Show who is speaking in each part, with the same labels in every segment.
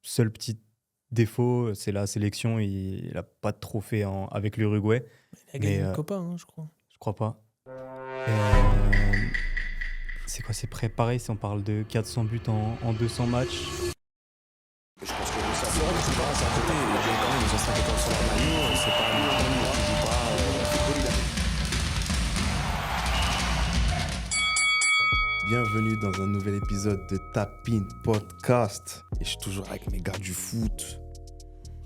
Speaker 1: Seul petit défaut, c'est la sélection. Il n'a pas de trophée avec l'Uruguay.
Speaker 2: Il a gagné
Speaker 1: Mais,
Speaker 2: une Copa, hein, je crois.
Speaker 1: Je crois pas. C'est quoi, c'est prêt pareil si on parle de 400 buts en 200 matchs.
Speaker 3: Je pense que ça fera que c'est pas à côté. Il y a quand même les anciens défenseurs sur leur maillot. C'est pas lui qui joue pas football.
Speaker 4: Bienvenue dans un nouvel épisode de Tapin Podcast. Et je suis toujours avec mes gars du foot.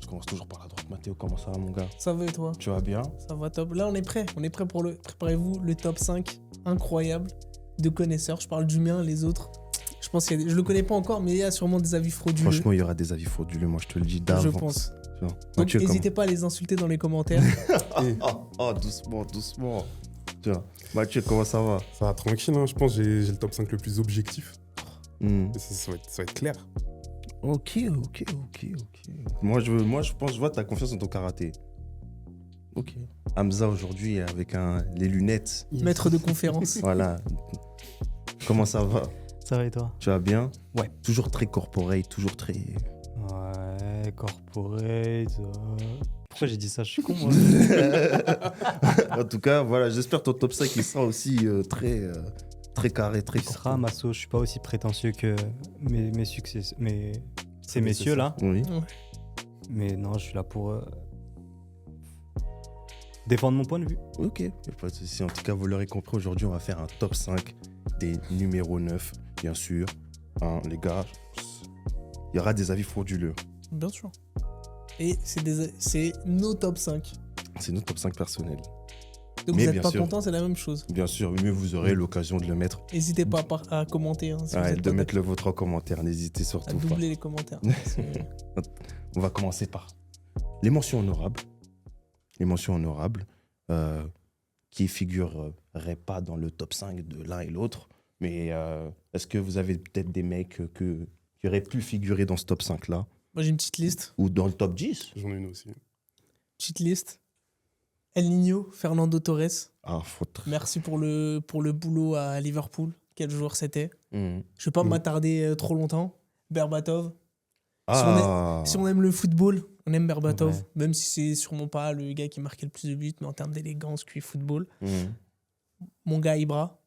Speaker 4: Je commence toujours par la droite. Mathéo, comment ça va mon gars?
Speaker 2: Ça va et toi?
Speaker 4: Tu vas bien?
Speaker 2: Ça va top. Là, on est prêt. On est prêt pour préparez-vous, le top 5 incroyable de connaisseurs. Je parle du mien, les autres. Je pense qu'il y a je le connais pas encore, mais il y a sûrement des avis frauduleux.
Speaker 4: Franchement, il y aura des avis frauduleux, moi je te le dis d'avance.
Speaker 2: Je pense.
Speaker 4: Tu vois.
Speaker 2: Donc,
Speaker 4: Mathieu,
Speaker 2: n'hésitez pas à les insulter dans les commentaires.
Speaker 4: doucement. Tu vois. Mathieu, comment ça va?
Speaker 5: Ça va tranquille, hein. Je pense que j'ai le top 5 le plus objectif.
Speaker 4: Hmm.
Speaker 5: Et ça va être clair.
Speaker 4: Ok. Moi, je pense, je vois ta confiance en ton karaté. Ok. Hamza aujourd'hui avec les lunettes.
Speaker 2: Maître de conférence.
Speaker 4: Voilà. Comment ça va?
Speaker 1: Ça va et toi?
Speaker 4: Tu vas bien?
Speaker 1: Ouais.
Speaker 4: Toujours très corporate, toujours très...
Speaker 1: Ouais, corporate. Pourquoi j'ai dit ça? Je suis con, moi.
Speaker 4: En tout cas, voilà, j'espère que ton top 5 il sera aussi très carré, très
Speaker 1: Il sera ma sauce. Je suis pas aussi prétentieux que mes succès, ces messieurs là.
Speaker 4: Oui.
Speaker 1: Mais non, je suis là pour défendre mon point de vue.
Speaker 4: Ok, y a pas de souci. En tout cas, vous l'aurez compris, aujourd'hui, on va faire un top 5 des numéros 9, bien sûr. Hein, les gars, il y aura des avis frauduleux.
Speaker 2: Bien sûr. Et c'est nos top 5.
Speaker 4: C'est notre top 5 personnel.
Speaker 2: Donc
Speaker 4: Mais
Speaker 2: vous
Speaker 4: bien
Speaker 2: n'êtes pas
Speaker 4: sûr.
Speaker 2: content, c'est la même chose.
Speaker 4: Bien sûr, mais vous aurez l'occasion de le mettre,
Speaker 2: N'hésitez pas à commenter. Hein, si vous
Speaker 4: ouais,
Speaker 2: êtes
Speaker 4: de
Speaker 2: pas
Speaker 4: mettre le vôtre en commentaire. N'hésitez
Speaker 2: à
Speaker 4: surtout pas.
Speaker 2: doubler les commentaires.
Speaker 4: On va commencer par les mentions honorables. Les mentions honorables qui ne figureraient pas dans le top 5 de l'un et l'autre. Mais est-ce que vous avez peut-être des mecs qui auraient pu figurer dans ce top 5-là?
Speaker 2: Moi j'ai une petite liste.
Speaker 4: Ou dans le top 10?
Speaker 5: J'en ai une aussi.
Speaker 2: Petite liste. El Niño, Fernando Torres.
Speaker 4: Ah, faut très...
Speaker 2: Merci pour le boulot à Liverpool. Quel joueur c'était.
Speaker 4: Mhm.
Speaker 2: Je vais pas m'attarder trop longtemps. Berbatov.
Speaker 4: Ah,
Speaker 2: Si on aime le football, on aime Berbatov.
Speaker 1: Ouais.
Speaker 2: Même si c'est sûrement pas le gars qui marquait le plus de buts, mais en termes d'élégance, QI football.
Speaker 4: Mhm.
Speaker 2: Mon gars Ibra.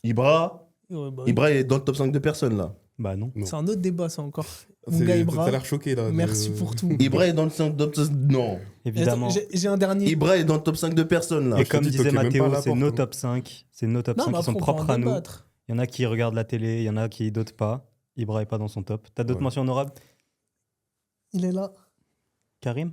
Speaker 4: Ibra?
Speaker 2: Ouais, bah oui.
Speaker 4: Ibra est dans le top 5 de personnes, là.
Speaker 1: Bah non.
Speaker 5: Non.
Speaker 2: C'est un autre débat, ça encore. Mon gars
Speaker 5: T'as
Speaker 2: Ibra.
Speaker 5: l'air choqué là.
Speaker 2: Merci pour tout.
Speaker 4: Ibra est dans le top 5... Non.
Speaker 1: Évidemment.
Speaker 2: J'ai un dernier.
Speaker 4: Ibra est dans le top 5 de personnes, là.
Speaker 1: Et
Speaker 5: je te
Speaker 1: comme
Speaker 5: dis,
Speaker 1: disait
Speaker 5: toquez même
Speaker 1: Mathéo,
Speaker 5: pas à la
Speaker 1: c'est
Speaker 5: porte,
Speaker 1: nos
Speaker 5: hein.
Speaker 1: top 5. C'est nos top
Speaker 2: Non,
Speaker 1: 5
Speaker 2: mais
Speaker 1: qui sont
Speaker 2: après, on peut en
Speaker 1: propres à nous.
Speaker 2: débattre.
Speaker 1: Il y en a qui regardent la télé, il y en a qui d'autres pas. Ibra est pas dans son top. T'as d'autres
Speaker 5: Ouais.
Speaker 1: mentions honorables?
Speaker 2: Il est là.
Speaker 1: Karim?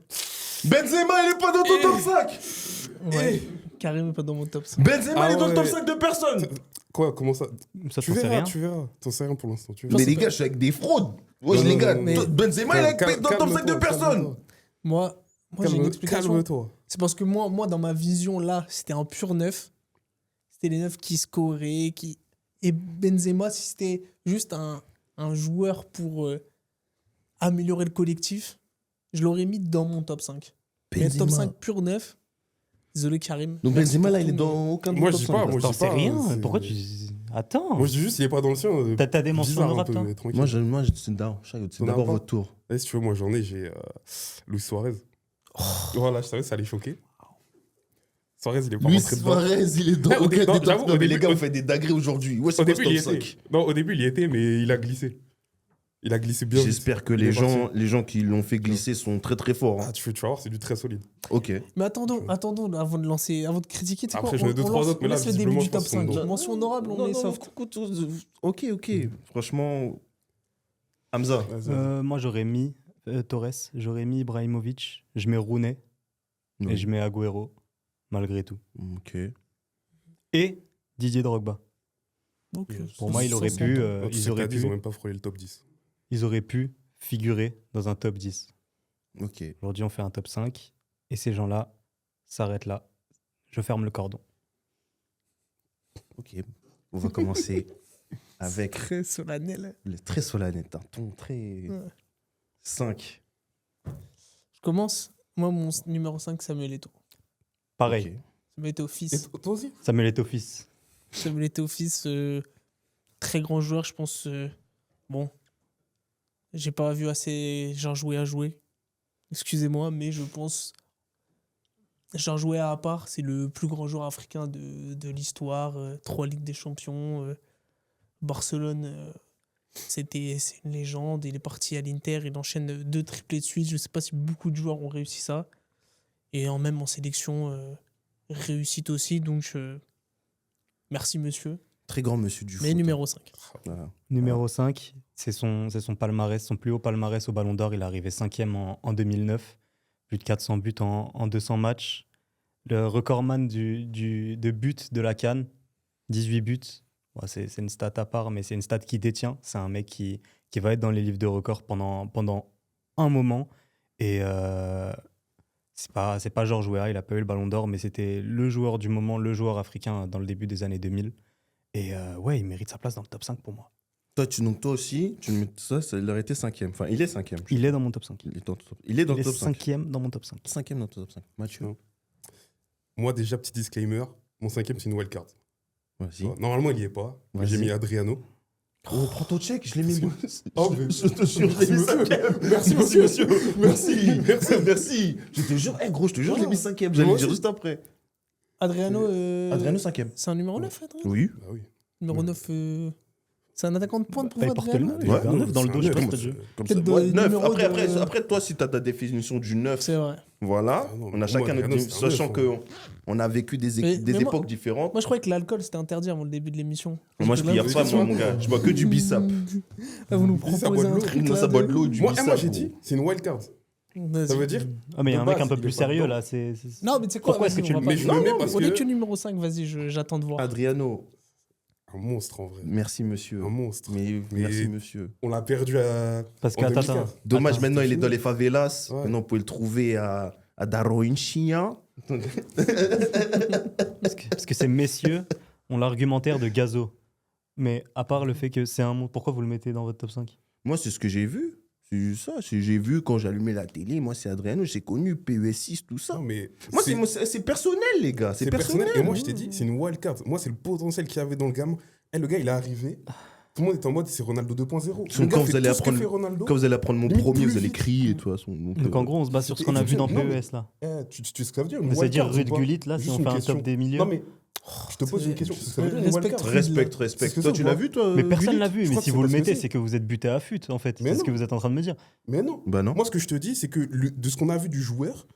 Speaker 4: Benzema, il est pas dans ton top 5!
Speaker 2: Ouais. Karim est pas dans mon top 5.
Speaker 4: Benzema,
Speaker 5: Ah
Speaker 4: il est dans le top
Speaker 5: ouais.
Speaker 4: 5 de personnes!
Speaker 5: Quoi, comment ça?
Speaker 1: Ça,
Speaker 5: Tu
Speaker 1: t'en sais
Speaker 5: verras,
Speaker 1: rien?
Speaker 5: tu verras. T'en sais rien pour l'instant. Tu
Speaker 4: Mais
Speaker 5: verras.
Speaker 4: les gars, je suis avec des fraudes. Ouais,
Speaker 5: Non,
Speaker 4: les
Speaker 5: non,
Speaker 4: gars,
Speaker 5: non,
Speaker 2: mais-
Speaker 4: Benzema, il est dans le top 5 de personnes.
Speaker 2: Moi j'ai une explication.
Speaker 5: Calme-toi.
Speaker 2: C'est parce que moi, dans ma vision, là, c'était un pur neuf. C'était les neufs qui scoraient. Et Benzema, si c'était juste un joueur pour améliorer le collectif, je l'aurais mis dans mon top 5. Mais top 5 pur neuf. Désolé, Karim.
Speaker 4: Donc
Speaker 2: Merci
Speaker 4: Benzema,
Speaker 2: pour
Speaker 4: là, il
Speaker 2: tout,
Speaker 4: est
Speaker 2: mais-
Speaker 4: dans aucun de
Speaker 5: Moi,
Speaker 4: top
Speaker 5: je dis
Speaker 4: 5,
Speaker 5: pas,
Speaker 4: là.
Speaker 5: moi, je
Speaker 1: T'en
Speaker 5: sais
Speaker 1: sais
Speaker 5: pas,
Speaker 1: rien.
Speaker 5: c'est-
Speaker 1: Pourquoi tu... Attends.
Speaker 5: Moi, je dis juste, il est pas dans le sien.
Speaker 1: T'as des mentions
Speaker 5: Bizarre un
Speaker 1: honorables,
Speaker 5: peu,
Speaker 1: toi?
Speaker 5: mais tranquille.
Speaker 4: Moi, c'est d'abord
Speaker 5: T'en as
Speaker 4: d'abord
Speaker 5: pas
Speaker 4: votre tour.
Speaker 5: Si tu veux, moi, j'en ai. J'ai Luis Suarez. Voilà, je savais, ça allait choquer. Suarez, il est pas
Speaker 4: Luis
Speaker 5: rentré dedans.
Speaker 4: Suarez, il est dans
Speaker 5: Ah, au
Speaker 4: aucun
Speaker 5: début-
Speaker 4: des
Speaker 5: non,
Speaker 4: top
Speaker 5: j'avoue,
Speaker 4: 5.
Speaker 5: au
Speaker 4: Mais les
Speaker 5: début-
Speaker 4: gars, vous faites des dingueries aujourd'hui. Ouais, c'est
Speaker 5: Au
Speaker 4: quoi
Speaker 5: début,
Speaker 4: ce
Speaker 5: il y
Speaker 4: top
Speaker 5: était.
Speaker 4: 5?
Speaker 5: Non, au début, il y était, mais il a glissé. Il a glissé bien.
Speaker 4: J'espère
Speaker 5: vite.
Speaker 4: que
Speaker 5: Il est parti.
Speaker 4: les gens qui l'ont fait glisser sont très très forts. hein.
Speaker 5: Ah, tu vas voir, c'est du très solide.
Speaker 4: Ok.
Speaker 2: Mais attendons avant de critiquer. Tu sais
Speaker 5: Après,
Speaker 2: quoi,
Speaker 5: j'en ai deux, trois autres, mais là,
Speaker 2: laisse le début
Speaker 5: visiblement,
Speaker 2: du
Speaker 5: je
Speaker 2: top
Speaker 5: pense qu'ils sont
Speaker 2: 5.
Speaker 5: dedans.
Speaker 2: Mention honorable, on est soft.
Speaker 4: Ok. Franchement, Hamza.
Speaker 5: Vas-y.
Speaker 1: Moi, j'aurais mis Torres, j'aurais mis Ibrahimovic, je mets Rooney et je mets Agüero, malgré tout.
Speaker 4: Ok.
Speaker 1: Et Didier Drogba.
Speaker 2: Donc,
Speaker 1: Pour moi, il aurait
Speaker 2: ça
Speaker 1: pu,
Speaker 2: s'entend.
Speaker 5: Non, tu sais que t'as dit, ils ont même pas frôlé le top 10.
Speaker 1: ils auraient pu figurer dans un top 10.
Speaker 4: Ok.
Speaker 1: Aujourd'hui, on fait un top 5 et ces gens-là s'arrêtent là. Je ferme le cordon.
Speaker 4: Ok. On va commencer avec
Speaker 2: Très solennel.
Speaker 4: le très solennel, un ton très...
Speaker 2: Ouais.
Speaker 4: 5.
Speaker 2: Je commence. Moi, mon numéro 5, Samuel Eto'o.
Speaker 1: Pareil,
Speaker 2: Samuel Eto'o
Speaker 5: Et
Speaker 2: fils.
Speaker 5: toi aussi?
Speaker 1: Samuel Eto'o fils.
Speaker 2: Samuel Eto'o fils, très grand joueur, je pense. Bon, J'ai pas vu assez Georges Weah jouer. Excusez-moi, mais je pense Georges Weah à part, c'est le plus grand joueur africain de l'histoire. 3 Ligues des Champions. Barcelone, c'est une légende. Il est parti à l'Inter, il enchaîne 2 triplés de suite. Je sais pas si beaucoup de joueurs ont réussi ça. Et même en sélection, réussite aussi. Donc, merci monsieur.
Speaker 4: Très grand monsieur du foot.
Speaker 2: Mais numéro 5.
Speaker 4: Voilà.
Speaker 1: Numéro 5, c'est son palmarès, son plus haut palmarès au Ballon d'Or. Il est arrivé 5e en 2009. Plus de 400 buts en 200 matchs. Le recordman de buts de la CAN, 18 buts. Bon, c'est une stat à part, mais c'est une stat qui détient. C'est un mec qui va être dans les livres de records pendant un moment. Et c'est pas Georges Weah, il n'a pas eu le Ballon d'Or, mais c'était le joueur du moment, le joueur africain dans le début des années 2000. Et ouais, il mérite sa place dans le top 5 pour moi.
Speaker 4: Toi aussi, tu le mets ça aurait été 5e. Enfin, il est 5e.
Speaker 1: Il est dans mon top 5.
Speaker 4: Il est dans le top 5.
Speaker 1: 5e dans mon top 5.
Speaker 4: 5e dans le top 5. Mathieu.
Speaker 5: Non. Moi, déjà, petit disclaimer, mon 5e, c'est une wildcard.
Speaker 4: Vas-y.
Speaker 5: Normalement, il y est pas. Mais
Speaker 4: Vas-y.
Speaker 5: j'ai mis Adriano.
Speaker 4: Oh, prends ton check, je l'ai mis.
Speaker 5: Oh, mais-
Speaker 4: je te jure, je l'ai mis 5e.
Speaker 5: Merci, monsieur.
Speaker 4: Merci. Je te jure, gros, je te jure, je l'ai mis 5e. J'allais le dire juste après.
Speaker 2: Adriano,
Speaker 4: Adriano 5e.
Speaker 2: c'est un numéro 9, Adriano.
Speaker 4: Oui.
Speaker 5: Bah oui.
Speaker 2: Numéro 9, c'est un attaquant de pointe pour
Speaker 1: Bah,
Speaker 2: vous,
Speaker 1: il porte
Speaker 2: Adriano.
Speaker 1: le 9. Il avait un 9 dans le dos, je sais pas si t'as déjà vu.
Speaker 4: Comme ça.
Speaker 2: Peut-être
Speaker 4: Ouais,
Speaker 2: de
Speaker 4: 9.
Speaker 2: numéro
Speaker 4: Après, toi, si tu as ta définition du 9,
Speaker 2: C'est vrai.
Speaker 4: voilà.
Speaker 5: Ah non,
Speaker 4: On a
Speaker 5: pour
Speaker 4: chacun
Speaker 5: moi,
Speaker 4: notre
Speaker 5: Adriano,
Speaker 4: définition,
Speaker 5: c'est un
Speaker 4: sachant
Speaker 5: neuf,
Speaker 4: qu'on a vécu des
Speaker 2: Mais moi-
Speaker 4: époques différentes.
Speaker 2: Moi, je croyais que l'alcool, c'était interdit avant le début de l'émission.
Speaker 4: Moi, je
Speaker 2: Parce que
Speaker 4: regarde
Speaker 2: là,
Speaker 4: pas, moi, mon gars. Je bois que du bissap.
Speaker 2: Là, vous nous
Speaker 5: Bissap,
Speaker 2: proposez
Speaker 5: bois de
Speaker 2: un
Speaker 5: l'eau.
Speaker 2: truc.
Speaker 4: Moi,
Speaker 2: là,
Speaker 4: ça boit de l'eau et du
Speaker 5: Moi,
Speaker 4: bissap.
Speaker 5: j'ai dit, c'est une wildcard.
Speaker 2: Vas-y.
Speaker 5: Ça veut dire
Speaker 1: Ah, mais il y a
Speaker 5: de
Speaker 1: un mec
Speaker 5: base,
Speaker 1: un peu
Speaker 5: il est
Speaker 1: plus
Speaker 5: pas
Speaker 1: sérieux
Speaker 5: dedans.
Speaker 1: là.
Speaker 2: Non, mais tu sais quoi,
Speaker 1: Pourquoi est-ce que
Speaker 2: vas-y,
Speaker 1: tu
Speaker 2: on
Speaker 1: le
Speaker 2: va
Speaker 5: mets
Speaker 2: pas-
Speaker 5: je le mets
Speaker 2: Non,
Speaker 5: parce
Speaker 2: on est
Speaker 5: que-
Speaker 2: que numéro 5, vas-y, j'attends de voir.
Speaker 4: Adriano,
Speaker 5: Un monstre, en vrai.
Speaker 4: merci monsieur.
Speaker 5: Un monstre.
Speaker 4: Mais merci monsieur.
Speaker 5: On l'a perdu à.
Speaker 1: Parce
Speaker 5: en
Speaker 1: que, attends,
Speaker 5: 2004.
Speaker 4: Dommage,
Speaker 1: Attends,
Speaker 4: maintenant
Speaker 5: c'est
Speaker 4: il est
Speaker 5: fini.
Speaker 4: dans les favelas.
Speaker 5: Ouais.
Speaker 4: Maintenant, on peut le trouver à Daroinchia.
Speaker 1: parce que ces messieurs ont l'argumentaire de Gazo. Mais à part le fait que c'est un mot, pourquoi vous le mettez dans votre top 5?
Speaker 4: Moi, c'est ce que j'ai vu. C'est juste ça. J'ai vu quand j'allumais la télé. Moi, c'est Adriano. J'ai connu PES6, tout ça.
Speaker 5: Non, mais.
Speaker 4: Moi, c'est personnel, les gars. C'est personnel.
Speaker 5: Et moi, je t'ai dit, c'est une wildcard. Moi, c'est le potentiel qu'il y avait dans le gamme. Le gars, il est arrivé. Tout le monde était en mode, c'est Ronaldo 2.0. Le gars
Speaker 4: Quand
Speaker 5: fait
Speaker 4: vous allez
Speaker 5: tout ce que
Speaker 4: apprendre-
Speaker 5: fait Ronaldo.
Speaker 4: Quand vous allez apprendre mon
Speaker 5: Limite
Speaker 4: premier,
Speaker 5: plus
Speaker 4: vous allez
Speaker 5: vite.
Speaker 4: crier, de toute façon.
Speaker 1: Donc en gros, on se base sur ce qu'on a vu dans
Speaker 5: Non, mais-
Speaker 1: PES là.
Speaker 5: Tu sais ce que ça veut dire une
Speaker 1: C'est-à-dire
Speaker 5: wildcard,
Speaker 1: Ruud
Speaker 5: ou pas
Speaker 1: Gullit là, si
Speaker 5: Juste
Speaker 1: on
Speaker 5: une
Speaker 1: fait un
Speaker 5: question.
Speaker 1: top des milieux.
Speaker 5: Non, mais je te pose une question. Ça veut dire une
Speaker 2: Respecte-
Speaker 5: wildcard
Speaker 4: Respecte.
Speaker 5: C'est
Speaker 4: Toi, tu
Speaker 5: ça,
Speaker 4: l'as
Speaker 5: moi.
Speaker 4: vu, toi
Speaker 1: Mais personne
Speaker 4: Gullit
Speaker 1: l'a vu.
Speaker 5: je
Speaker 1: Mais
Speaker 5: crois
Speaker 1: si
Speaker 5: que
Speaker 1: vous le
Speaker 5: c'est parce que
Speaker 1: mettez,
Speaker 5: c'est-
Speaker 1: c'est que vous êtes buté à fut en fait.
Speaker 5: Mais
Speaker 1: C'est ce
Speaker 5: non.
Speaker 1: que vous êtes en train de me dire.
Speaker 5: Mais non.
Speaker 4: Bah non.
Speaker 5: Moi, ce que je te dis, c'est que de ce qu'on a vu du joueur,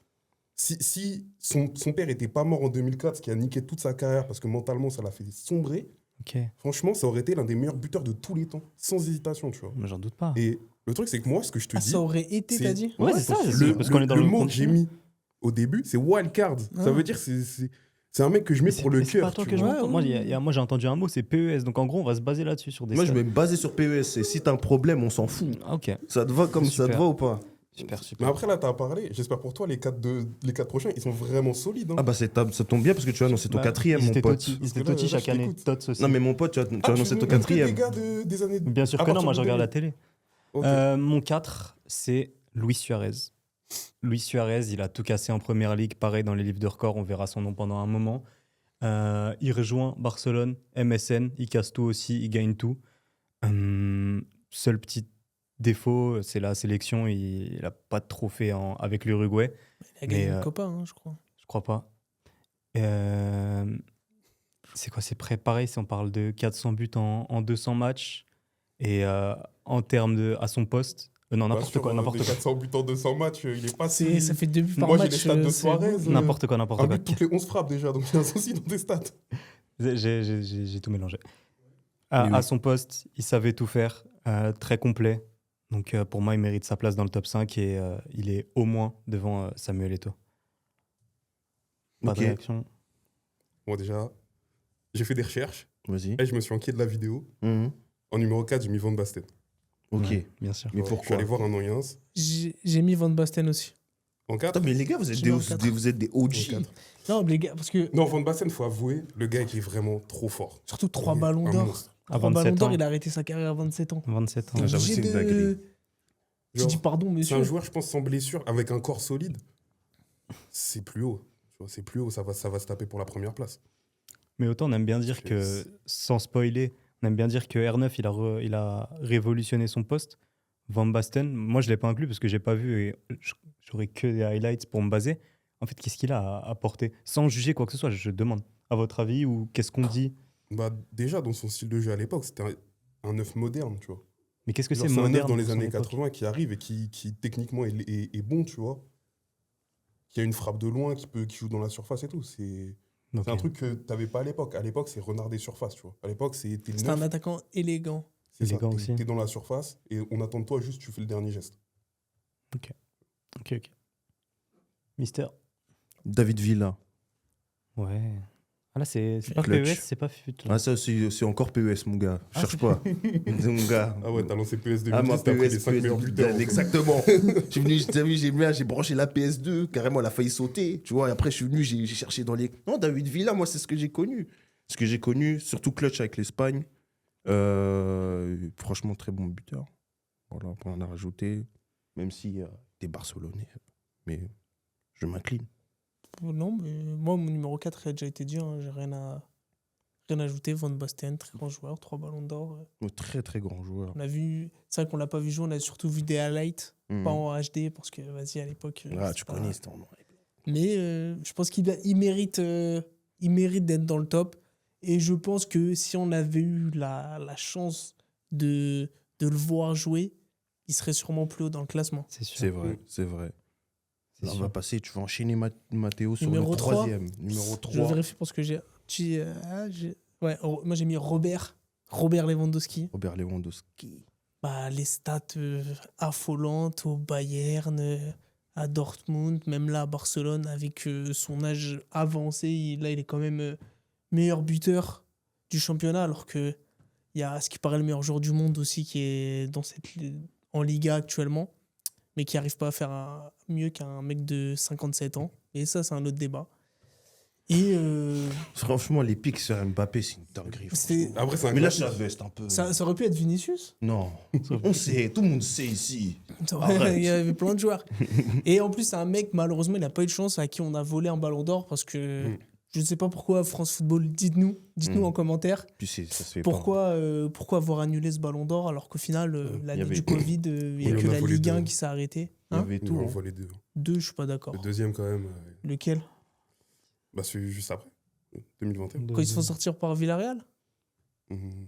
Speaker 5: si son père était pas mort en 2004, ce qui a niqué toute sa carrière parce que mentalement, ça l'a fait sombrer,
Speaker 1: Ok,
Speaker 5: franchement, ça aurait été l'un des meilleurs buteurs de tous les temps, sans hésitation, tu vois.
Speaker 1: mais j'en doute pas.
Speaker 5: Et le truc, c'est que moi, ce que je te
Speaker 2: Ah,
Speaker 5: dis,
Speaker 2: ça aurait été,
Speaker 5: c'est-
Speaker 2: t'as dit
Speaker 1: Ouais, c'est ça.
Speaker 5: le,
Speaker 1: parce qu'on est dans le
Speaker 5: mot que j'ai mis au début, c'est wildcard.
Speaker 2: Ah.
Speaker 5: Ça veut dire c'est un mec que je mets pour le
Speaker 1: C'est pas
Speaker 5: cœur.
Speaker 1: toi
Speaker 5: tu
Speaker 1: que je
Speaker 5: vois.
Speaker 2: vois.
Speaker 1: m'entends. Moi, moi, j'ai entendu un mot, c'est PES. Donc en gros, on va se baser là-dessus sur des
Speaker 4: Moi, je
Speaker 1: stats.
Speaker 4: vais me baser sur PES. Et si t'as un problème, on s'en fout.
Speaker 1: Ah, ok,
Speaker 4: Ça te va comme ça
Speaker 1: Super.
Speaker 4: te va ou pas?
Speaker 1: super,
Speaker 5: Mais
Speaker 1: super.
Speaker 5: après, là, t'as parlé. J'espère pour toi, les 4 prochains, ils sont vraiment solides. hein.
Speaker 4: Ah bah ça tombe bien parce que tu as annoncé ton
Speaker 1: Bah,
Speaker 4: quatrième,
Speaker 1: ils
Speaker 4: mon
Speaker 1: étaient
Speaker 4: pote.
Speaker 1: totis, ils étaient
Speaker 5: Parce que là,
Speaker 1: totis
Speaker 5: là,
Speaker 1: chaque
Speaker 5: je
Speaker 1: année.
Speaker 5: t'écoute.
Speaker 1: Tots aussi.
Speaker 4: Non mais mon pote, tu as
Speaker 5: Ah,
Speaker 4: annoncé ton
Speaker 5: veux même que
Speaker 4: quatrième.
Speaker 5: des gars des années.
Speaker 1: Bien sûr
Speaker 5: à
Speaker 1: que non,
Speaker 5: partir
Speaker 1: moi
Speaker 5: de
Speaker 1: je regarde la
Speaker 5: 2000.
Speaker 1: télé.
Speaker 5: Ok.
Speaker 1: Mon 4, c'est Luis Suarez. Luis Suarez, il a tout cassé en première ligue. Pareil, dans les livres de records, on verra son nom pendant un moment. Il rejoint Barcelone, MSN, il casse tout aussi, il gagne tout. Seul petit défaut, c'est la sélection. Il n'a pas de trophée avec l'Uruguay.
Speaker 2: Il a gagné
Speaker 1: Mais,
Speaker 2: une Copa, hein, je crois.
Speaker 1: Je crois pas. C'est quoi? C'est pareil si on parle de 400 buts en 200 matchs. Et en termes à son poste, non,
Speaker 5: Bah,
Speaker 1: n'importe
Speaker 5: sur,
Speaker 1: quoi, n'importe
Speaker 5: des
Speaker 1: quoi.
Speaker 5: 400 buts en 200 matchs, il est pas
Speaker 2: Ça fait 2 buts par
Speaker 5: Moi, j'ai
Speaker 2: match.
Speaker 5: les stats de
Speaker 2: c'est-
Speaker 5: Suarez.
Speaker 1: N'importe quoi,
Speaker 5: Un
Speaker 1: n'importe quoi.
Speaker 5: but toutes les 11 frappes déjà, donc il y a un souci dans tes stats.
Speaker 1: J'ai tout mélangé.
Speaker 4: Oui, oui.
Speaker 1: À son poste, il savait tout faire, très complet. Donc pour moi, il mérite sa place dans le top 5 et il est au moins devant Samuel Eto'o. Pas
Speaker 4: Ok.
Speaker 1: de réaction.
Speaker 5: Bon, déjà, j'ai fait des recherches
Speaker 4: Vas-y.
Speaker 5: et je me suis enquillé de la vidéo.
Speaker 4: Mhm.
Speaker 5: En numéro 4, j'ai mis Van Basten.
Speaker 4: Ok.
Speaker 1: Ouais, bien sûr.
Speaker 4: Mais
Speaker 5: Je suis
Speaker 4: pourquoi?
Speaker 5: allé voir un Noyens.
Speaker 2: J'ai mis Van Basten aussi.
Speaker 5: En 4
Speaker 4: Attends, mais les gars, vous êtes
Speaker 2: Je
Speaker 4: des,
Speaker 2: mets en quatre.
Speaker 4: vous êtes des OG.
Speaker 5: En quatre.
Speaker 2: Non, mais les gars, parce que
Speaker 5: Non, Van Basten, faut avouer, le gars, il est vraiment trop fort.
Speaker 2: surtout 3
Speaker 5: Il est
Speaker 2: ballons
Speaker 5: un
Speaker 2: d'or.
Speaker 5: monstre.
Speaker 1: À
Speaker 2: 3 ballons
Speaker 1: 27
Speaker 2: d'or,
Speaker 1: ans.
Speaker 2: il a arrêté sa carrière à 27 ans.
Speaker 1: 27 ans.
Speaker 4: Ah, j'avoue,
Speaker 2: Obligé
Speaker 4: c'est une
Speaker 2: de-
Speaker 4: dinguerie.
Speaker 2: Je
Speaker 5: Genre,
Speaker 2: dis pardon,
Speaker 5: c'est
Speaker 2: monsieur.
Speaker 5: un joueur, je pense, sans blessure, avec un corps solide. C'est plus haut. Tu vois, c'est plus haut, ça va se taper pour la première place.
Speaker 1: Mais autant on aime bien dire que, sans spoiler, on aime bien dire que R9, il a révolutionné son poste. Van Basten, moi je ne l'ai pas inclus parce que je n'ai pas vu et j'aurais que des highlights pour me baser. En fait, qu'est-ce qu'il a apporté? Sans juger quoi que ce soit, je demande. À votre avis, ou qu'est-ce qu'on dit?
Speaker 5: Bah, déjà, dans son style de jeu à l'époque, c'était un neuf moderne, tu vois.
Speaker 1: Mais qu'est-ce que
Speaker 5: Genre,
Speaker 1: c'est
Speaker 5: c'est un neuf
Speaker 1: moderne
Speaker 5: dans les
Speaker 1: pour son
Speaker 5: années
Speaker 1: époque?
Speaker 5: 80 qui arrive et qui techniquement est bon, tu vois. Qui a une frappe de loin, qui joue dans la surface et tout. C'est
Speaker 1: Ok.
Speaker 5: un truc que tu n'avais pas à l'époque. À l'époque, c'est renard des surfaces, tu vois. À l'époque, t'es le
Speaker 2: C'est un
Speaker 5: neuf,
Speaker 2: attaquant élégant.
Speaker 5: c'est ça.
Speaker 1: élégant aussi.
Speaker 5: T'es dans la surface et on attend de toi juste, tu fais le dernier geste.
Speaker 1: Ok. Mister.
Speaker 4: David Villa.
Speaker 1: Ouais. Ah là, c'est pas
Speaker 4: Clutch.
Speaker 1: PES, c'est pas FUT. là.
Speaker 4: Ah, ça, c'est encore PES, mon gars. Cherche pas. Mon gars.
Speaker 5: Ah ouais, t'as lancé PS 2010,
Speaker 4: Ah, moi,
Speaker 5: t'as pris
Speaker 4: PES,
Speaker 5: les 5 meilleurs buteurs.
Speaker 4: exactement. J'ai branché la PS2, carrément, elle a failli sauter. Tu vois, et après, je suis venu, j'ai cherché dans les. Non, David Villa, moi, c'est ce que j'ai connu. Ce que j'ai connu, surtout clutch avec l'Espagne. Franchement, très bon buteur. Voilà, pour en a rajouté. Même si t'es Barcelonais. Mais je m'incline.
Speaker 2: Non, mais moi, mon numéro 4 a déjà été dit. Hein, j'ai rien à ajouter. Van Basten, très grand joueur, 3 ballons d'or.
Speaker 4: Très, très grand joueur.
Speaker 2: On a vu, c'est vrai qu'on l'a pas vu jouer, on a surtout vu des highlights,
Speaker 4: Mhm.
Speaker 2: pas en HD, parce que, vas-y, à l'époque.
Speaker 4: Ah,
Speaker 2: c'est
Speaker 4: tu
Speaker 2: pas-
Speaker 4: connais, c'était en noir et blanc.
Speaker 2: Mais je pense il mérite d'être dans le top. Et je pense que si on avait eu la chance de le voir jouer, il serait sûrement plus haut dans le classement.
Speaker 1: C'est sûr.
Speaker 4: C'est vrai, c'est vrai.
Speaker 1: C'est
Speaker 4: Là, on
Speaker 1: sûr.
Speaker 4: va passer, tu vas enchaîner Mathéo sur
Speaker 2: Numéro
Speaker 4: le
Speaker 2: 3.
Speaker 4: troisième. Numéro
Speaker 2: Je
Speaker 4: 3.
Speaker 2: vérifie parce que ouais, moi j'ai mis Robert Lewandowski.
Speaker 4: Robert Lewandowski.
Speaker 2: Bah, les stats affolantes au Bayern, à Dortmund, même là à Barcelone, avec son âge avancé, il est quand même meilleur buteur du championnat, alors que il y a ce qui paraît le meilleur joueur du monde aussi qui est en Liga actuellement, mais qui n'arrive pas à faire mieux qu'un mec de 57 ans. Et ça, c'est un autre débat. Et
Speaker 4: Franchement, les pics sur Mbappé, c'est une dinguerie.
Speaker 2: c'est-
Speaker 4: franchement.
Speaker 5: Après, c'est un
Speaker 4: Mais là,
Speaker 5: classique.
Speaker 4: ça veste un peu.
Speaker 2: ça aurait pu être Vinicius.
Speaker 4: Non. On sait, tout le monde sait ici. Arrête.
Speaker 2: Il y avait plein de joueurs. Et en plus, c'est un mec, malheureusement, il n'a pas eu de chance, à qui on a volé un ballon d'or parce que je ne sais pas pourquoi France Football, dites-nous en commentaire
Speaker 4: Puis ça se fait
Speaker 2: pourquoi avoir annulé ce ballon d'or alors qu'au final,
Speaker 4: il y
Speaker 2: l'année
Speaker 4: avait-
Speaker 2: du Covid, il n'y a
Speaker 5: Il
Speaker 2: que
Speaker 5: en a
Speaker 2: la
Speaker 5: volé
Speaker 2: Ligue 1
Speaker 5: deux.
Speaker 2: qui s'est arrêtée.
Speaker 4: pas. Il y
Speaker 2: Hein
Speaker 4: avait
Speaker 5: Il
Speaker 4: tout.
Speaker 5: en
Speaker 4: hein.
Speaker 5: voit les deux.
Speaker 2: 2, je suis pas d'accord.
Speaker 5: Le deuxième, quand même,
Speaker 2: Lequel
Speaker 5: bah, celui juste après, 2021.
Speaker 2: Quand ils se font sortir par Villarreal
Speaker 5: Mhm.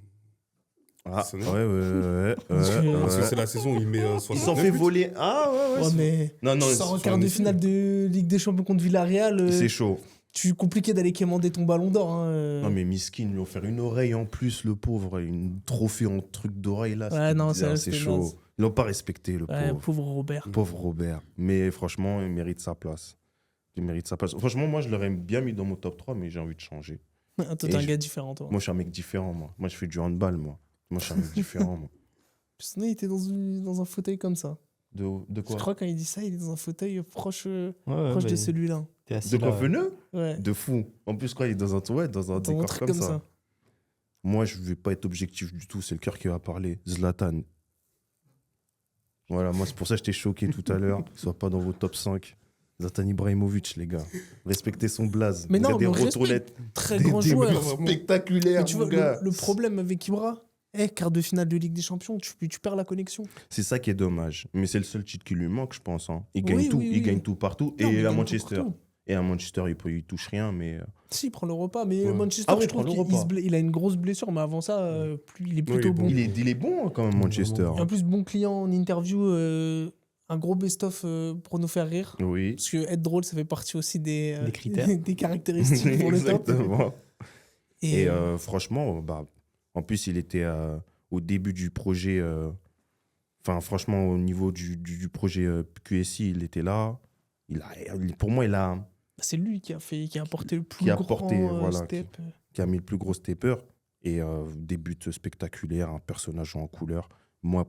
Speaker 4: Ah,
Speaker 5: Ça
Speaker 4: ouais,
Speaker 5: n'est-
Speaker 4: ouais.
Speaker 2: Parce que-
Speaker 5: Parce que c'est la saison où il met
Speaker 4: Il s'en
Speaker 5: 69
Speaker 4: fait
Speaker 5: buts.
Speaker 4: voler. Ah, ouais,
Speaker 2: Ouais,
Speaker 4: c'est-
Speaker 2: mais
Speaker 4: Non, non,
Speaker 2: tu sors en
Speaker 4: c'est-
Speaker 2: quart de
Speaker 5: un
Speaker 2: finale de Ligue des Champions contre Villarreal,
Speaker 4: c'est chaud.
Speaker 2: tu compliqué d'aller quémander ton ballon d'or. Hein.
Speaker 4: Non, mais Miskin, lui ont offert une oreille en plus, le pauvre. Une trophée en truc d'oreille, là.
Speaker 2: Ouais,
Speaker 4: c'était
Speaker 2: non,
Speaker 4: bizarre,
Speaker 2: c'est
Speaker 4: c'est chaud.
Speaker 2: naze.
Speaker 4: Ils l'ont pas respecté, le
Speaker 2: Ouais,
Speaker 4: pauvre.
Speaker 2: pauvre Robert.
Speaker 4: Pauvre Robert. Mais franchement, il mérite sa place. Il mérite sa place. Franchement, moi, je l'aurais bien mis dans mon top 3, mais j'ai envie de changer.
Speaker 2: Toi, t'es
Speaker 4: Et
Speaker 2: un
Speaker 4: je-
Speaker 2: gars différent, toi.
Speaker 4: Moi, je suis un mec différent, moi. Moi, je fais du handball, moi. Moi, je suis un mec différent, moi.
Speaker 2: Sinon, il était dans un fauteuil comme ça.
Speaker 4: De
Speaker 2: Je
Speaker 4: quoi
Speaker 2: crois quand il dit ça, il est dans un fauteuil proche
Speaker 1: Ouais,
Speaker 2: de
Speaker 1: bah,
Speaker 2: celui-là.
Speaker 1: t'es assis
Speaker 4: De
Speaker 1: là,
Speaker 4: quoi veneux
Speaker 2: Ouais.
Speaker 4: De fou. En plus, quoi, il est dans un, dans un
Speaker 2: Dans un
Speaker 4: décor
Speaker 2: truc
Speaker 4: comme ça. Moi, je vais pas être objectif du tout. C'est le cœur qui va parler. Zlatan. Voilà, moi, c'est pour ça que j'étais choqué tout à l'heure qu'il soit pas dans vos top 5. Zlatan Ibrahimovic, les gars. Respectez son blaze.
Speaker 2: Mais
Speaker 4: Il
Speaker 2: non,
Speaker 4: a des
Speaker 2: mais on respecte.
Speaker 4: retournettes.
Speaker 2: Très
Speaker 4: Des
Speaker 2: grand joueur.
Speaker 4: spectaculaires,
Speaker 2: Mais tu
Speaker 4: mon
Speaker 2: vois,
Speaker 4: gars.
Speaker 2: le problème avec Ibra, quart de finale de Ligue des Champions, tu perds la connexion.
Speaker 4: C'est ça qui est dommage. Mais c'est le seul titre qui lui manque, je pense. Hein. Il gagne
Speaker 2: Oui,
Speaker 4: tout.
Speaker 2: oui,
Speaker 4: Il
Speaker 2: oui.
Speaker 4: gagne tout partout.
Speaker 2: Non, mais il
Speaker 4: Et à
Speaker 2: gagne
Speaker 4: Manchester.
Speaker 2: partout.
Speaker 4: Et à Manchester, il touche rien, mais.
Speaker 2: Si, il prend le repas. Mais
Speaker 4: Ouais.
Speaker 2: Manchester,
Speaker 4: Ah oui,
Speaker 2: je
Speaker 4: il prend
Speaker 2: trouve
Speaker 4: le
Speaker 2: qu'il
Speaker 4: repas.
Speaker 2: il a une grosse blessure. Mais avant ça, il est plutôt
Speaker 5: il est
Speaker 2: bon.
Speaker 5: bon.
Speaker 4: Il est bon, hein, quand même, Manchester.
Speaker 2: Et en plus, bon client en interview, un gros best-of pour nous faire rire.
Speaker 4: Oui.
Speaker 2: Parce que être drôle, ça fait partie aussi des
Speaker 1: critères.
Speaker 2: des caractéristiques pour le top.
Speaker 4: Exactement.
Speaker 2: Et,
Speaker 4: Et franchement, bah, en plus, il était au début du projet. Enfin, franchement, au niveau du projet QSI, il était là. Pour moi, il a
Speaker 2: c'est lui qui a apporté le plus
Speaker 4: qui a
Speaker 2: grand
Speaker 4: porté, voilà,
Speaker 2: step.
Speaker 4: qui a mis le plus gros stepper. Et des buts spectaculaires, un personnage en couleur.